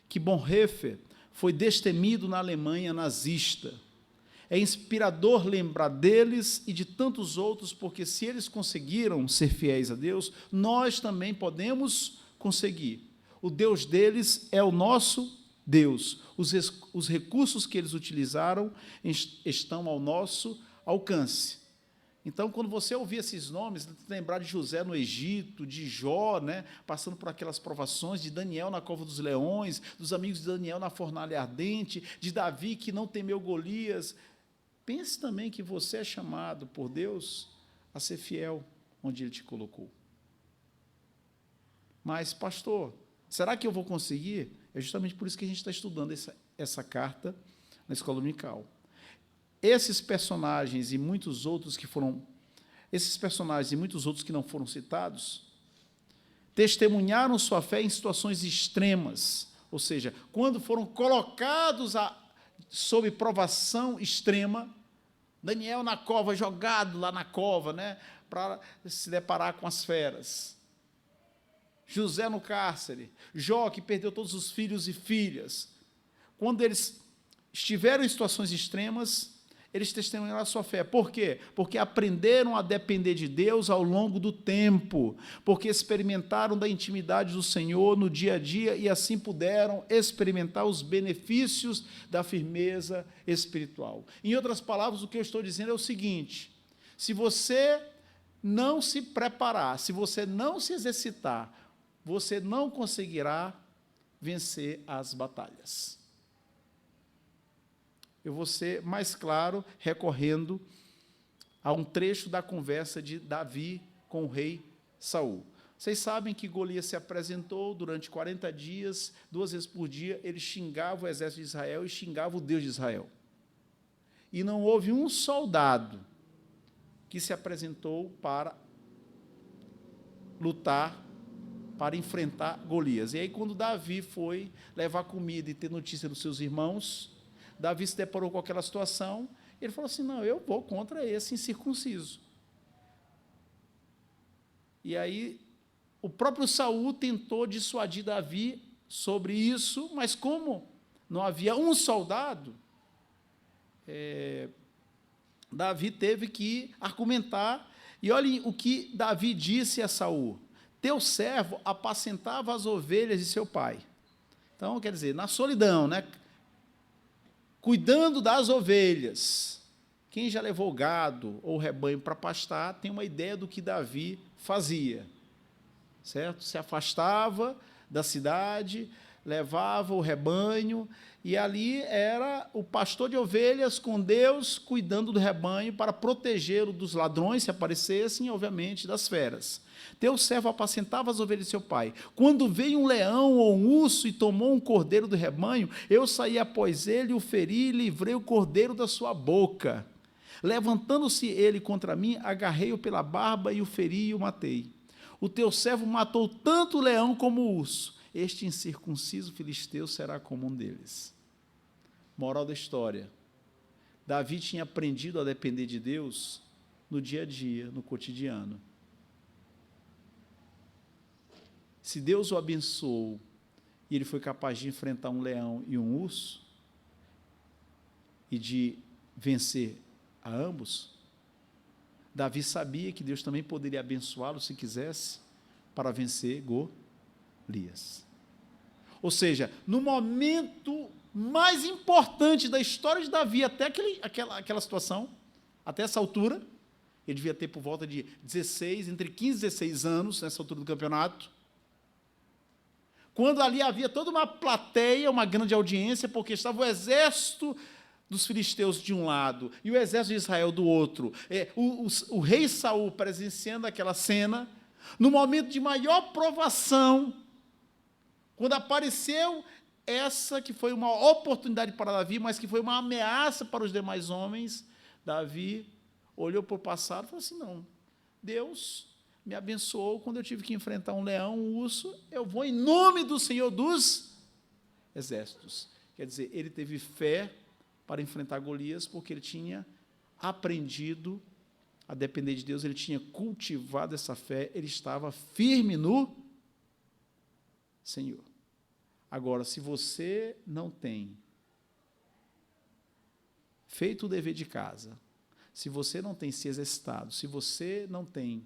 que Bonhoeffer foi destemido na Alemanha nazista. É inspirador lembrar deles e de tantos outros, porque se eles conseguiram ser fiéis a Deus, nós também podemos conseguir. O Deus deles é o nosso Deus. Os recursos que eles utilizaram estão ao nosso alcance. Então, quando você ouvir esses nomes, lembrar de José no Egito, de Jó, né, passando por aquelas provações, de Daniel na cova dos leões, dos amigos de Daniel na fornalha ardente, de Davi que não temeu Golias, pense também que você é chamado por Deus a ser fiel onde Ele te colocou. Mas, pastor, será que eu vou conseguir? É justamente por isso que a gente está estudando essa carta na escola dominical. Esses personagens e muitos outros que não foram citados, testemunharam sua fé em situações extremas, ou seja, quando foram colocados sob provação extrema, Daniel na cova, jogado lá na cova, né, para se deparar com as feras. José no cárcere, Jó, que perdeu todos os filhos e filhas. Quando eles estiveram em situações extremas, eles testemunharam a sua fé. Por quê? Porque aprenderam a depender de Deus ao longo do tempo, porque experimentaram da intimidade do Senhor no dia a dia e assim puderam experimentar os benefícios da firmeza espiritual. Em outras palavras, o que eu estou dizendo é o seguinte: se você não se preparar, se você não se exercitar, você não conseguirá vencer as batalhas. Eu vou ser mais claro recorrendo a um trecho da conversa de Davi com o rei Saul. Vocês sabem que Golias se apresentou durante 40 dias, 2 vezes por dia, ele xingava o exército de Israel e xingava o Deus de Israel. E não houve um soldado que se apresentou para lutar, para enfrentar Golias. E aí, quando Davi foi levar comida e ter notícia dos seus irmãos, Davi se deparou com aquela situação, ele falou assim: não, eu vou contra esse incircunciso. E aí, o próprio Saul tentou dissuadir Davi sobre isso, mas como não havia um soldado, Davi teve que argumentar, e olhem o que Davi disse a Saul: teu servo apacentava as ovelhas de seu pai. Então, quer dizer, na solidão, né? Cuidando das ovelhas. Quem já levou gado ou rebanho para pastar tem uma ideia do que Davi fazia, certo? Se afastava da cidade, levava o rebanho, e ali era o pastor de ovelhas com Deus, cuidando do rebanho para protegê-lo dos ladrões, se aparecessem, e, obviamente, das feras. Teu servo apacentava as ovelhas de seu pai. Quando veio um leão ou um urso e tomou um cordeiro do rebanho, eu saí após ele, o feri e livrei o cordeiro da sua boca. Levantando-se ele contra mim, agarrei-o pela barba e o feri e o matei. O teu servo matou tanto o leão como o urso. Este incircunciso filisteu será como um deles. Moral da história: Davi tinha aprendido a depender de Deus no dia a dia, no cotidiano. Se Deus o abençoou e ele foi capaz de enfrentar um leão e um urso e de vencer a ambos, Davi sabia que Deus também poderia abençoá-lo, se quisesse, para vencer Golias. Ou seja, no momento mais importante da história de Davi, até aquela situação, até essa altura, ele devia ter por volta de 16, entre 15 e 16 anos, nessa altura do campeonato, quando ali havia toda uma plateia, uma grande audiência, porque estava o exército dos filisteus de um lado e o exército de Israel do outro, o rei Saul presenciando aquela cena, no momento de maior provação, quando apareceu essa que foi uma oportunidade para Davi, mas que foi uma ameaça para os demais homens, Davi olhou para o passado e falou assim: não, Deus me abençoou quando eu tive que enfrentar um leão, um urso, eu vou em nome do Senhor dos Exércitos. Quer dizer, ele teve fé para enfrentar Golias, porque ele tinha aprendido a depender de Deus, ele tinha cultivado essa fé, ele estava firme no Senhor. Agora, se você não tem feito o dever de casa, se você não tem se exercitado, se você não tem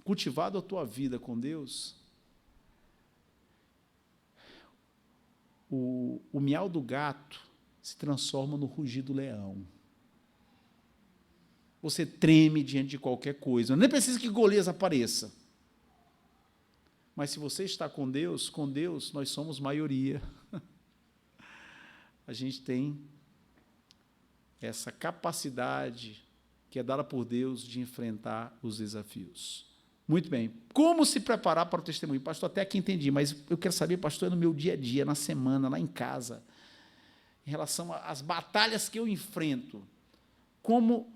cultivado a tua vida com Deus, o miau do gato se transforma no rugir do leão. Você treme diante de qualquer coisa. Nem precisa que Golias apareça. Mas se você está com Deus nós somos maioria. A gente tem essa capacidade que é dada por Deus de enfrentar os desafios. Muito bem. Como se preparar para o testemunho? Pastor, até aqui entendi, mas eu quero saber, pastor, no meu dia a dia, na semana, lá em casa, em relação às batalhas que eu enfrento, como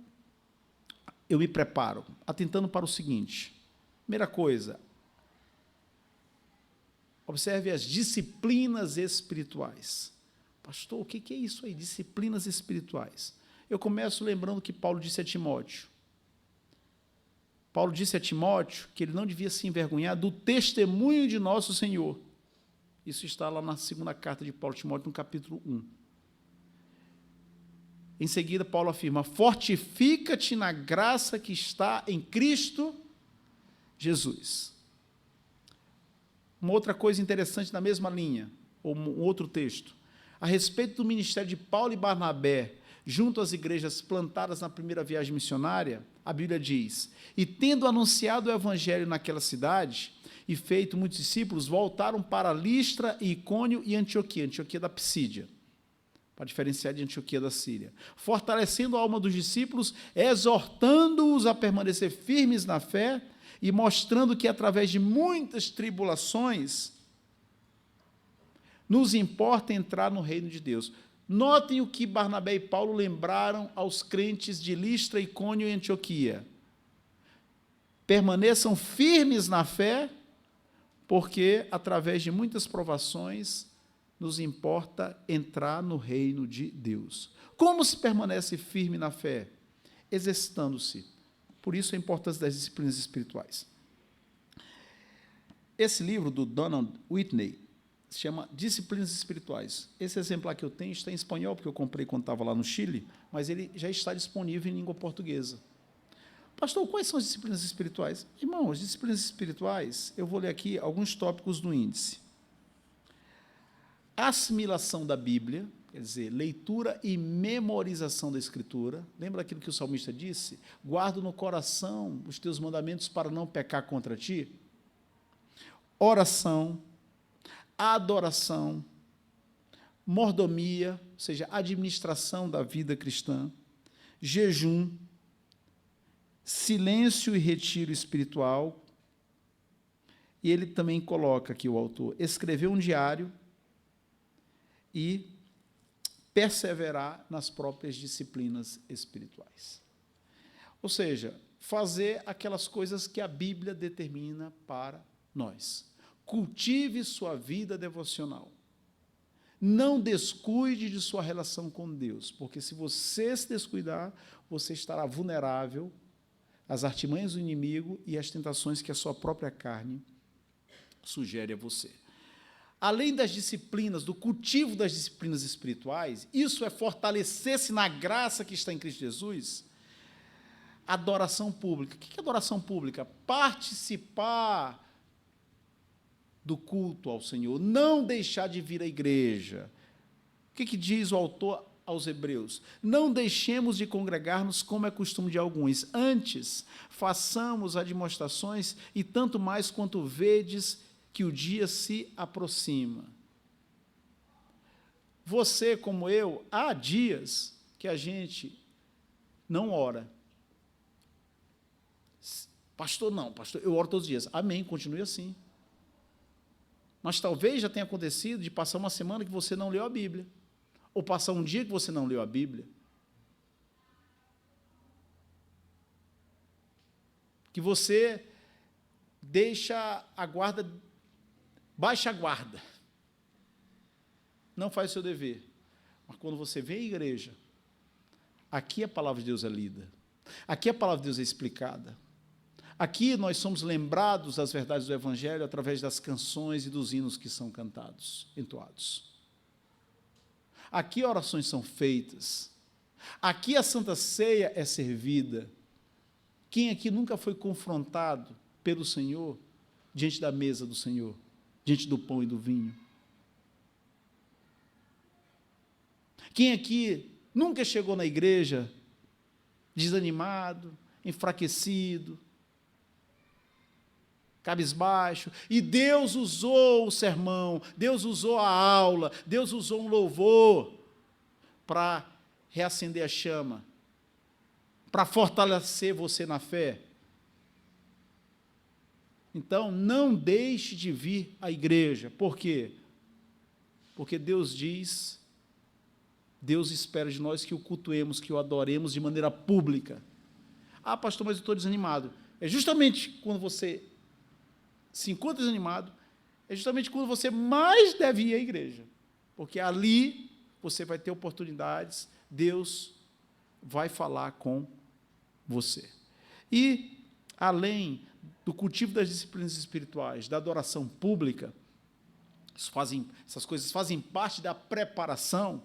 eu me preparo? Atentando para o seguinte: primeira coisa, observe as disciplinas espirituais. Pastor, o que é isso aí? Disciplinas espirituais. Eu começo lembrando que Paulo disse a Timóteo. Paulo disse a Timóteo que ele não devia se envergonhar do testemunho de nosso Senhor. Isso está lá na segunda carta de Paulo a Timóteo, no capítulo 1. Em seguida, Paulo afirma: fortifica-te na graça que está em Cristo Jesus. Uma outra coisa interessante na mesma linha, ou um outro texto, a respeito do ministério de Paulo e Barnabé, junto às igrejas plantadas na primeira viagem missionária, a Bíblia diz: e tendo anunciado o evangelho naquela cidade, e feito muitos discípulos, voltaram para Listra, Icônio e Antioquia, Antioquia da Psídia, para diferenciar de Antioquia da Síria, fortalecendo a alma dos discípulos, exortando-os a permanecer firmes na fé, e mostrando que, através de muitas tribulações, nos importa entrar no reino de Deus. Notem o que Barnabé e Paulo lembraram aos crentes de Listra, Icônio e Antioquia. Permaneçam firmes na fé, porque, através de muitas provações, nos importa entrar no reino de Deus. Como se permanece firme na fé? Exercitando-se. Por isso a importância das disciplinas espirituais. Esse livro do Donald Whitney se chama Disciplinas Espirituais. Esse exemplar que eu tenho está em espanhol, porque eu comprei quando estava lá no Chile, mas ele já está disponível em língua portuguesa. Pastor, quais são as disciplinas espirituais? Irmão, as disciplinas espirituais, eu vou ler aqui alguns tópicos do índice. Assimilação da Bíblia, quer dizer, leitura e memorização da Escritura. Lembra aquilo que o salmista disse? Guardo no coração os teus mandamentos para não pecar contra ti. Oração, adoração, mordomia, ou seja, administração da vida cristã, jejum, silêncio e retiro espiritual. E ele também coloca aqui, o autor, escrever um diário e perseverar nas próprias disciplinas espirituais. Ou seja, fazer aquelas coisas que a Bíblia determina para nós. Cultive sua vida devocional. Não descuide de sua relação com Deus, porque se você se descuidar, você estará vulnerável às artimanhas do inimigo e às tentações que a sua própria carne sugere a você. Além das disciplinas, do cultivo das disciplinas espirituais, isso é fortalecer-se na graça que está em Cristo Jesus. Adoração pública. O que é adoração pública? Participar do culto ao Senhor, não deixar de vir à igreja. O que diz o autor aos Hebreus? Não deixemos de congregar-nos como é costume de alguns, antes façamos admoestações, e tanto mais quanto vedes que o dia se aproxima. Você, como eu, há dias que a gente não ora. Pastor, não, pastor, eu oro todos os dias. Amém, continue assim. Mas talvez já tenha acontecido de passar uma semana que você não leu a Bíblia, ou passar um dia que você não leu a Bíblia. Que você deixa a guarda, baixa a guarda, não faz o seu dever. Mas quando você vem à igreja, aqui a palavra de Deus é lida, aqui a palavra de Deus é explicada, aqui nós somos lembrados das verdades do Evangelho através das canções e dos hinos que são cantados, entoados. Aqui orações são feitas, aqui a Santa Ceia é servida. Quem aqui nunca foi confrontado pelo Senhor diante da mesa do Senhor, diante do pão e do vinho? Quem aqui nunca chegou na igreja desanimado, enfraquecido, cabisbaixo, e Deus usou o sermão, Deus usou a aula, Deus usou um louvor para reacender a chama, para fortalecer você na fé? Então, não deixe de vir à igreja. Por quê? Porque Deus diz, Deus espera de nós que o cultuemos, que o adoremos de maneira pública. Ah, pastor, mas eu estou desanimado. É justamente quando você se encontra desanimado, é justamente quando você mais deve ir à igreja, porque ali você vai ter oportunidades, Deus vai falar com você. E, além do cultivo das disciplinas espirituais, da adoração pública, essas coisas fazem parte da preparação.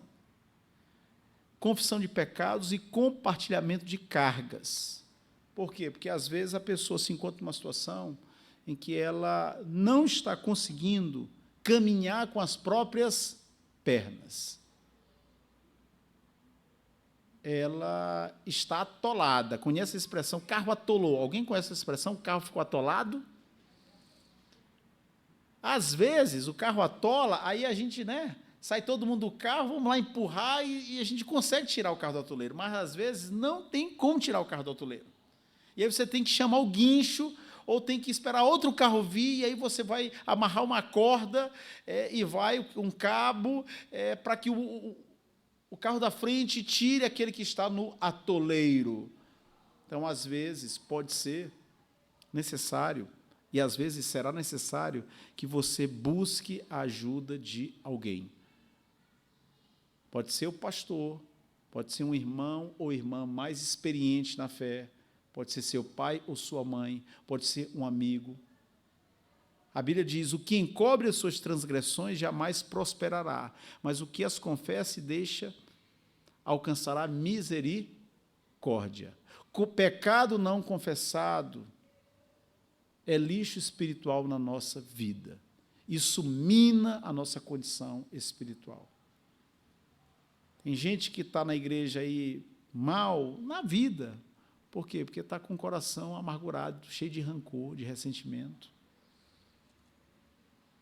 confissão de pecados e compartilhamento de cargas. Por quê? Porque, às vezes, a pessoa se encontra numa situação em que ela não está conseguindo caminhar com as próprias pernas. Ela está atolada. Conhece a expressão carro atolou? Alguém conhece a expressão carro ficou atolado? Às vezes, o carro atola, aí a gente, sai todo mundo do carro, vamos lá empurrar e a gente consegue tirar o carro do atoleiro, mas, às vezes, não tem como tirar o carro do atoleiro. E aí você tem que chamar o guincho, ou tem que esperar outro carro vir, e aí você vai amarrar uma corda e vai um cabo para que o carro da frente tire aquele que está no atoleiro. Então, às vezes, pode ser necessário, e às vezes será necessário, que você busque a ajuda de alguém. Pode ser o pastor, pode ser um irmão ou irmã mais experiente na fé, pode ser seu pai ou sua mãe, pode ser um amigo. A Bíblia diz, o que encobre as suas transgressões jamais prosperará, mas o que as confessa e deixa alcançará misericórdia. O pecado não confessado é lixo espiritual na nossa vida. Isso mina a nossa condição espiritual. Tem gente que está na igreja aí mal na vida. Por quê? Porque está com o coração amargurado, cheio de rancor, de ressentimento.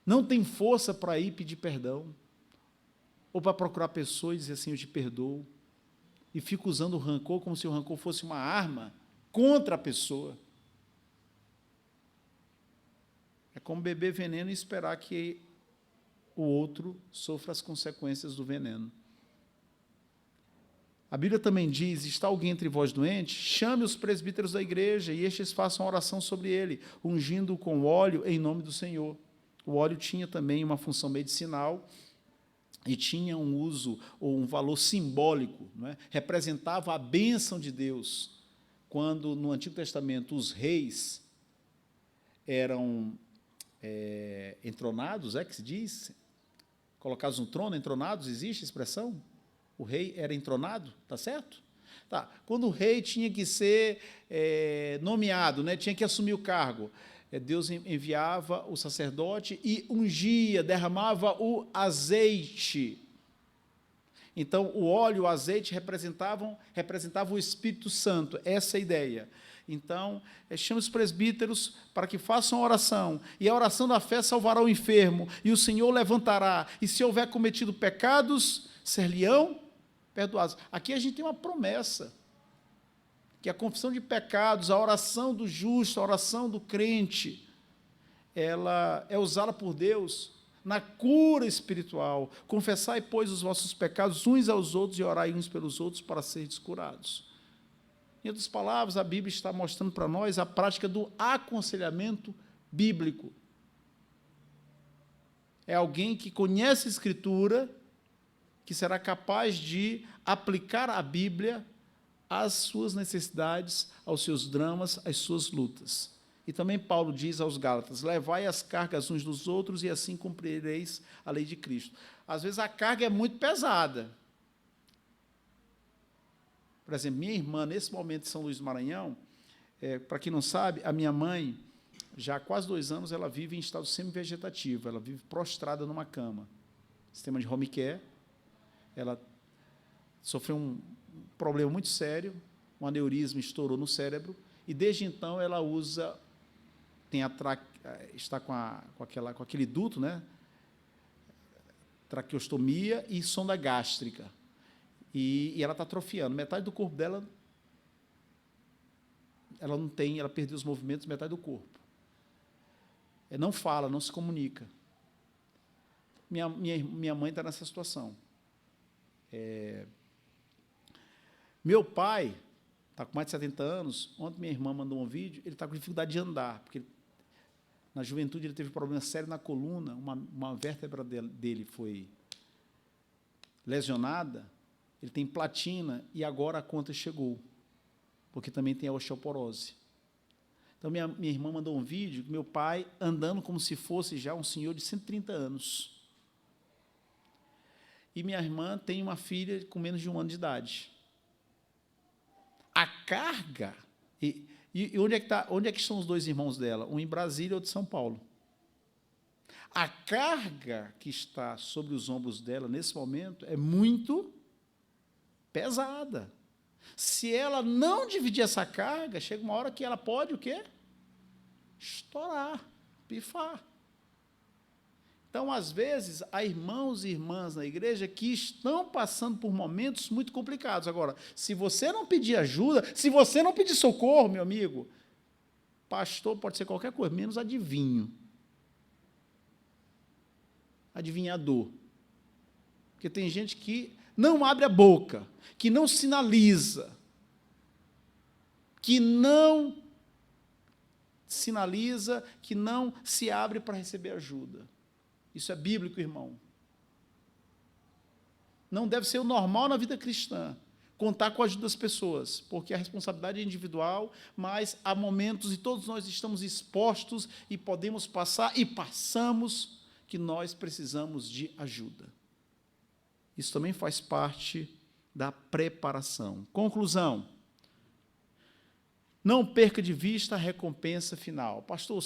Não tem força para ir pedir perdão, ou para procurar pessoas e dizer assim, eu te perdoo, e fica usando o rancor como se o rancor fosse uma arma contra a pessoa. É como beber veneno e esperar que o outro sofra as consequências do veneno. A Bíblia também diz, está alguém entre vós doente? Chame os presbíteros da igreja, e estes façam oração sobre ele, ungindo-o com óleo em nome do Senhor. O óleo tinha também uma função medicinal, e tinha um uso, ou um valor simbólico, representava a bênção de Deus. Quando, no Antigo Testamento, os reis eram entronados, que se diz, colocados no trono, entronados, existe a expressão? O rei era entronado, está certo? Tá. Quando o rei tinha que ser nomeado, tinha que assumir o cargo, Deus enviava o sacerdote e ungia, derramava o azeite. Então, o óleo e o azeite representavam o Espírito Santo, essa é a ideia. Então, chama os presbíteros para que façam a oração, e a oração da fé salvará o enfermo, e o Senhor levantará, e se houver cometido pecados, ser-lhe-ão perdoados. Aqui a gente tem uma promessa, que a confissão de pecados, a oração do justo, a oração do crente, ela é usada por Deus na cura espiritual. Confessai, pois, os vossos pecados uns aos outros e orai uns pelos outros para seres curados. Em outras palavras, a Bíblia está mostrando para nós a prática do aconselhamento bíblico. É alguém que conhece a Escritura, que será capaz de aplicar a Bíblia às suas necessidades, aos seus dramas, às suas lutas. E também Paulo diz aos Gálatas, levai as cargas uns dos outros e assim cumprireis a lei de Cristo. Às vezes a carga é muito pesada. Por exemplo, minha irmã, nesse momento de São Luís do Maranhão, para quem não sabe, a minha mãe, já há quase 2 anos, ela vive em estado semi-vegetativo, ela vive prostrada numa cama. Sistema de home care. Ela sofreu um problema muito sério, um aneurisma estourou no cérebro, e desde então ela está com aquele duto, traqueostomia e sonda gástrica, e ela está atrofiando. Metade do corpo dela, ela não tem, ela perdeu os movimentos, metade do corpo. Não fala, não se comunica. Minha mãe está nessa situação. Meu pai está com mais de 70 anos. Ontem minha irmã mandou um vídeo, ele está com dificuldade de andar, porque na juventude ele teve problema sério na coluna, uma vértebra dele foi lesionada, ele tem platina, e agora a conta chegou, porque também tem a osteoporose. Então, minha irmã mandou um vídeo, meu pai andando como se fosse já um senhor de 130 anos. e minha irmã tem uma filha com menos de 1 ano de idade. A carga... E onde é que estão os dois irmãos dela? Um em Brasília e outro em São Paulo. A carga que está sobre os ombros dela, nesse momento, é muito pesada. Se ela não dividir essa carga, chega uma hora que ela pode o quê? Estourar, pifar. Então, às vezes, há irmãos e irmãs na igreja que estão passando por momentos muito complicados. Agora, se você não pedir ajuda, se você não pedir socorro, meu amigo, pastor pode ser qualquer coisa, menos adivinho. Adivinhador. Porque tem gente que não abre a boca, que não sinaliza, que não se abre para receber ajuda. Isso é bíblico, irmão. Não deve ser o normal na vida cristã, contar com a ajuda das pessoas, porque a responsabilidade é individual, mas há momentos, e todos nós estamos expostos, e podemos passar, e passamos, que nós precisamos de ajuda. Isso também faz parte da preparação. Conclusão. Não perca de vista a recompensa final. Pastor,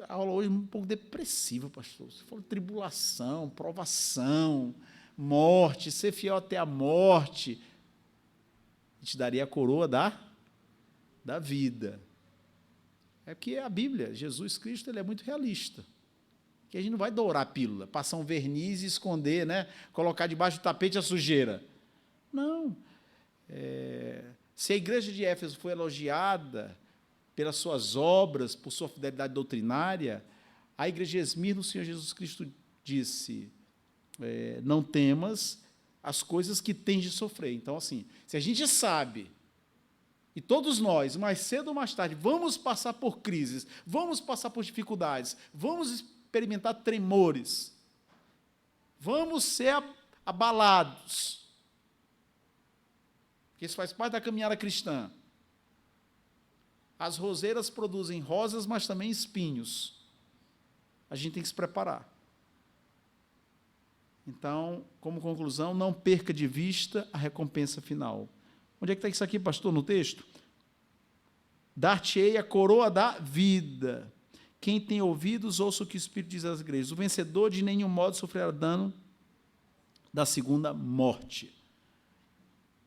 a aula hoje é um pouco depressiva, pastor. Você falou tribulação, provação, morte, ser fiel até a morte. A gente daria a coroa da vida. É que a Bíblia, Jesus Cristo, ele é muito realista. Que a gente não vai dourar a pílula, passar um verniz e esconder, né? Colocar debaixo do tapete a sujeira. Não. Se a igreja de Éfeso foi elogiada pelas suas obras, por sua fidelidade doutrinária, a igreja de Esmirna, o Senhor Jesus Cristo disse, não temas as coisas que tens de sofrer. Então, assim, se a gente sabe, e todos nós, mais cedo ou mais tarde, vamos passar por crises, vamos passar por dificuldades, vamos experimentar tremores, vamos ser abalados, que isso faz parte da caminhada cristã. As roseiras produzem rosas, mas também espinhos. A gente tem que se preparar. Então, como conclusão, não perca de vista a recompensa final. Onde é que está isso aqui, pastor, no texto? Dar-te-ei a coroa da vida. Quem tem ouvidos, ouça o que o Espírito diz às igrejas. O vencedor de nenhum modo sofrerá dano da segunda morte.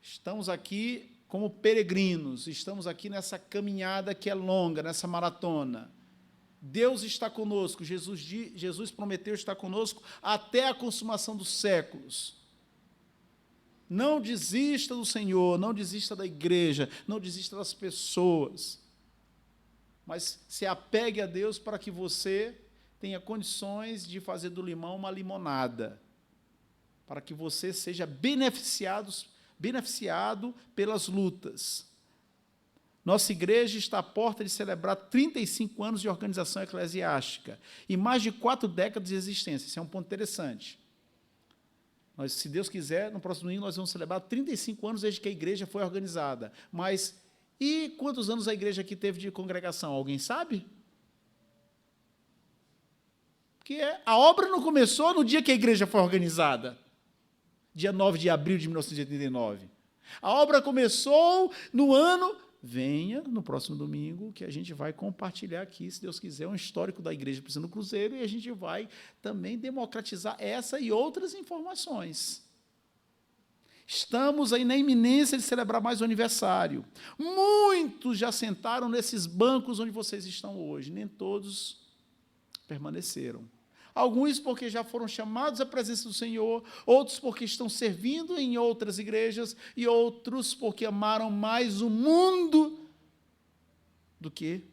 Estamos aqui como peregrinos, estamos aqui nessa caminhada que é longa, nessa maratona. Deus está conosco, Jesus prometeu estar conosco até a consumação dos séculos. Não desista do Senhor, não desista da igreja, não desista das pessoas, mas se apegue a Deus para que você tenha condições de fazer do limão uma limonada, para que você seja beneficiado pelas lutas. Nossa igreja está à porta de celebrar 35 anos de organização eclesiástica e mais de 4 décadas de existência. Isso é um ponto interessante. Nós, se Deus quiser, no próximo domingo nós vamos celebrar 35 anos desde que a igreja foi organizada. Mas, e quantos anos a igreja aqui teve de congregação? Alguém sabe? Porque a obra não começou no dia que a igreja foi organizada, dia 9 de abril de 1989. A obra começou no ano... Venha no próximo domingo, que a gente vai compartilhar aqui, se Deus quiser, um histórico da Igreja Presbiteriana do Cruzeiro, e a gente vai também democratizar essa e outras informações. Estamos aí na iminência de celebrar mais um aniversário. Muitos já sentaram nesses bancos onde vocês estão hoje, nem todos permaneceram. Alguns porque já foram chamados à presença do Senhor, outros porque estão servindo em outras igrejas, e outros porque amaram mais o mundo do que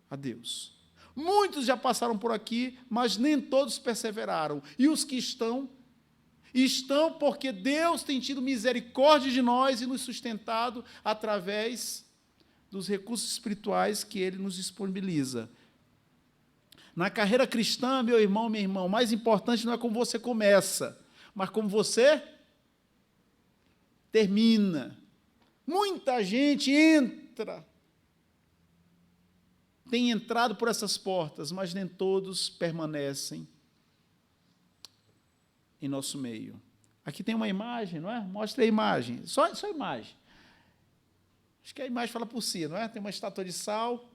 a Deus. Muitos já passaram por aqui, mas nem todos perseveraram. E os que estão porque Deus tem tido misericórdia de nós e nos sustentado através dos recursos espirituais que Ele nos disponibiliza. Na carreira cristã, meu irmão, minha irmã, o mais importante não é como você começa, mas como você termina. Muita gente tem entrado por essas portas, mas nem todos permanecem em nosso meio. Aqui tem uma imagem, não é? Mostra a imagem. Só a imagem. Acho que a imagem fala por si, não é? Tem uma estátua de sal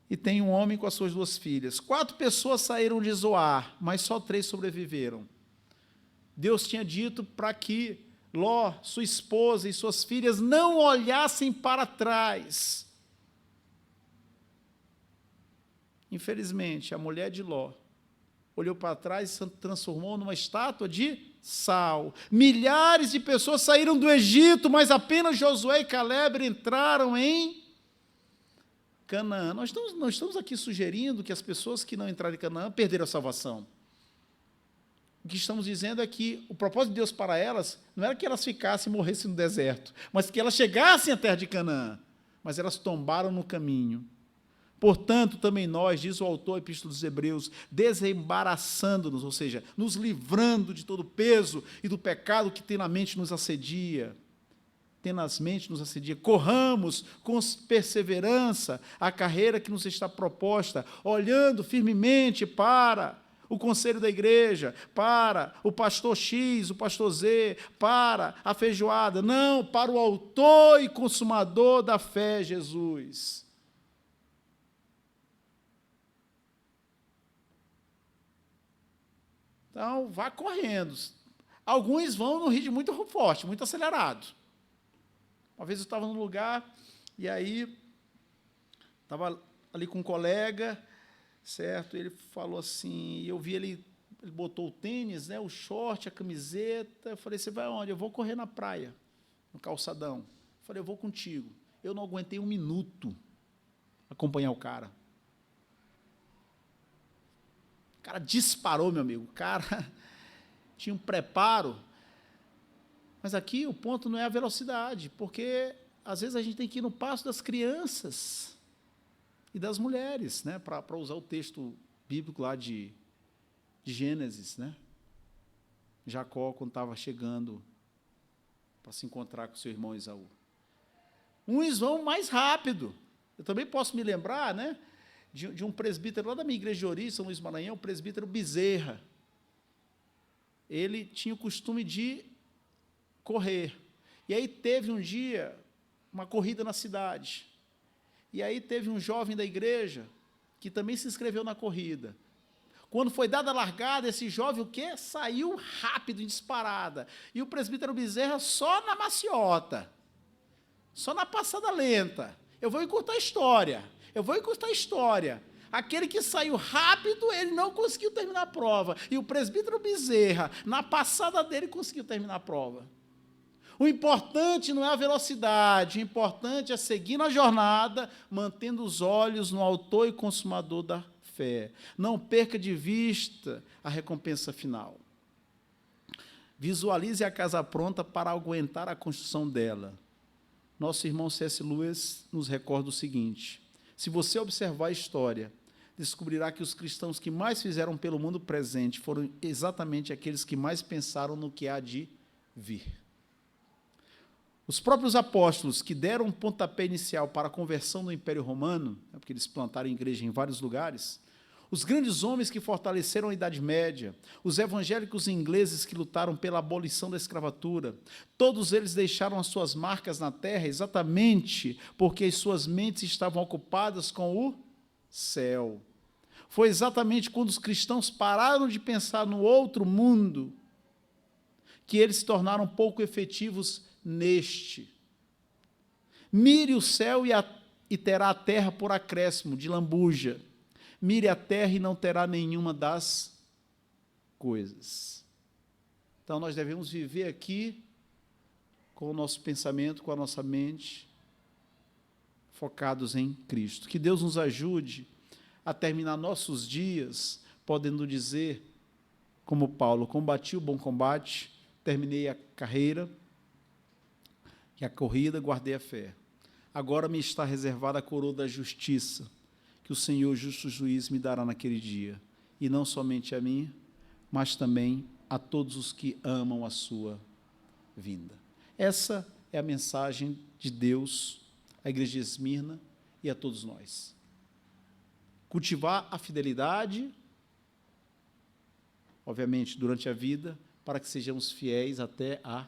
e tem um homem com as suas 2 filhas. 4 pessoas saíram de Zoar, mas só 3 sobreviveram. Deus tinha dito para que Ló, sua esposa e suas filhas não olhassem para trás. Infelizmente, a mulher de Ló olhou para trás e se transformou numa estátua de sal. Milhares de pessoas saíram do Egito, mas apenas Josué e Caleb entraram em Canaã. Nós não estamos aqui sugerindo que as pessoas que não entraram em Canaã perderam a salvação. O que estamos dizendo é que o propósito de Deus para elas não era que elas ficassem e morressem no deserto, mas que elas chegassem à terra de Canaã, mas elas tombaram no caminho. Portanto, também nós, diz o autor da Epístola dos Hebreus, desembaraçando-nos, ou seja, nos livrando de todo o peso e do pecado que tenazmente nos assedia, corramos com perseverança a carreira que nos está proposta, olhando firmemente para o conselho da igreja, para o pastor X, o pastor Z, para a feijoada, não, para o autor e consumador da fé, Jesus. Então, vá correndo. Alguns vão num ritmo muito forte, muito acelerado. Uma vez eu estava num lugar, e aí estava ali com um colega, certo? Ele falou assim, eu vi ele botou o tênis, né, o short, a camiseta. Eu falei, você vai onde? Eu vou correr na praia, no calçadão. Eu falei, eu vou contigo. Eu não aguentei 1 minuto acompanhar o cara. O cara disparou, meu amigo. O cara tinha um preparo. Mas aqui o ponto não é a velocidade, porque às vezes a gente tem que ir no passo das crianças e das mulheres, né, para usar o texto bíblico lá de Gênesis, né? Jacó, quando estava chegando para se encontrar com seu irmão Esaú. Uns vão mais rápido. Eu também posso me lembrar, né, de um presbítero lá da minha igreja de origem, São Luís do Maranhão, o presbítero Bezerra. Ele tinha o costume de correr. E aí teve um dia uma corrida na cidade. E aí teve um jovem da igreja que também se inscreveu na corrida. Quando foi dada a largada, esse jovem o quê? Saiu rápido, em disparada. E o presbítero Bezerra só na maciota, só na passada lenta. Eu vou encurtar a história. Aquele que saiu rápido, ele não conseguiu terminar a prova. E o presbítero Bezerra, na passada dele, conseguiu terminar a prova. O importante não é a velocidade, o importante é seguir na jornada, mantendo os olhos no autor e consumador da fé. Não perca de vista a recompensa final. Visualize a casa pronta para aguentar a construção dela. Nosso irmão C.S. Lewis nos recorda o seguinte: se você observar a história, descobrirá que os cristãos que mais fizeram pelo mundo presente foram exatamente aqueles que mais pensaram no que há de vir. Os próprios apóstolos que deram um pontapé inicial para a conversão do Império Romano, porque eles plantaram igreja em vários lugares, os grandes homens que fortaleceram a Idade Média, os evangélicos ingleses que lutaram pela abolição da escravatura, todos eles deixaram as suas marcas na terra exatamente porque as suas mentes estavam ocupadas com o céu. Foi exatamente quando os cristãos pararam de pensar no outro mundo que eles se tornaram pouco efetivos neste. Mire o céu e terá a terra por acréscimo de lambuja. Mire a terra e não terá nenhuma das coisas. Então, nós devemos viver aqui com o nosso pensamento, com a nossa mente, focados em Cristo. Que Deus nos ajude a terminar nossos dias, podendo dizer, como Paulo, combati o bom combate, terminei a carreira, e a corrida, guardei a fé. Agora me está reservada a coroa da justiça, que o Senhor, justo juiz, me dará naquele dia, e não somente a mim, mas também a todos os que amam a sua vinda. Essa é a mensagem de Deus à igreja de Esmirna e a todos nós. Cultivar a fidelidade, obviamente, durante a vida, para que sejamos fiéis até a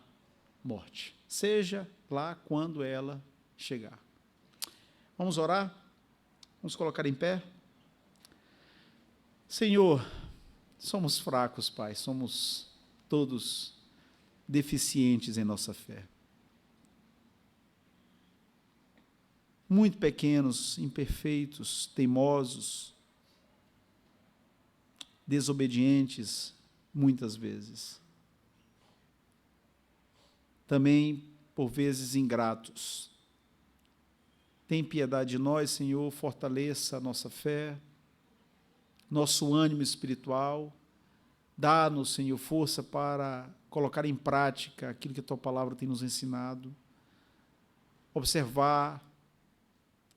morte, seja lá quando ela chegar. Vamos orar? Vamos colocar em pé? Senhor, somos fracos, Pai, somos todos deficientes em nossa fé. Muito pequenos, imperfeitos, teimosos, desobedientes, muitas vezes. Também, por vezes, ingratos. Tem piedade de nós, Senhor, fortaleça a nossa fé, nosso ânimo espiritual. Dá-nos, Senhor, força para colocar em prática aquilo que a Tua Palavra tem nos ensinado. Observar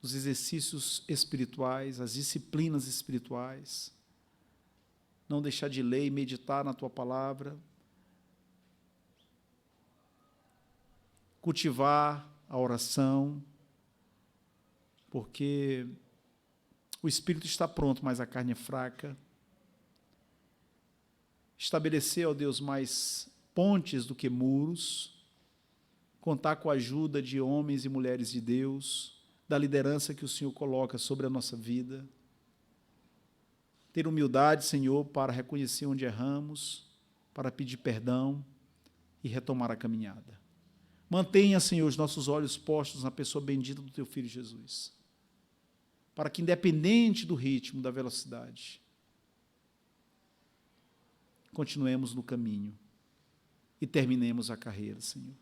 os exercícios espirituais, as disciplinas espirituais. Não deixar de ler e meditar na Tua Palavra. Cultivar a oração, porque o espírito está pronto, mas a carne é fraca. Estabelecer, ó Deus, mais pontes do que muros, contar com a ajuda de homens e mulheres de Deus, da liderança que o Senhor coloca sobre a nossa vida, ter humildade, Senhor, para reconhecer onde erramos, para pedir perdão e retomar a caminhada. Mantenha, Senhor, os nossos olhos postos na pessoa bendita do Teu Filho Jesus, para que, independente do ritmo, da velocidade, continuemos no caminho e terminemos a carreira, Senhor.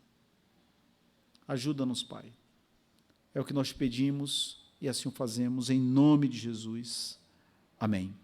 Ajuda-nos, Pai. É o que nós pedimos e assim o fazemos, em nome de Jesus. Amém.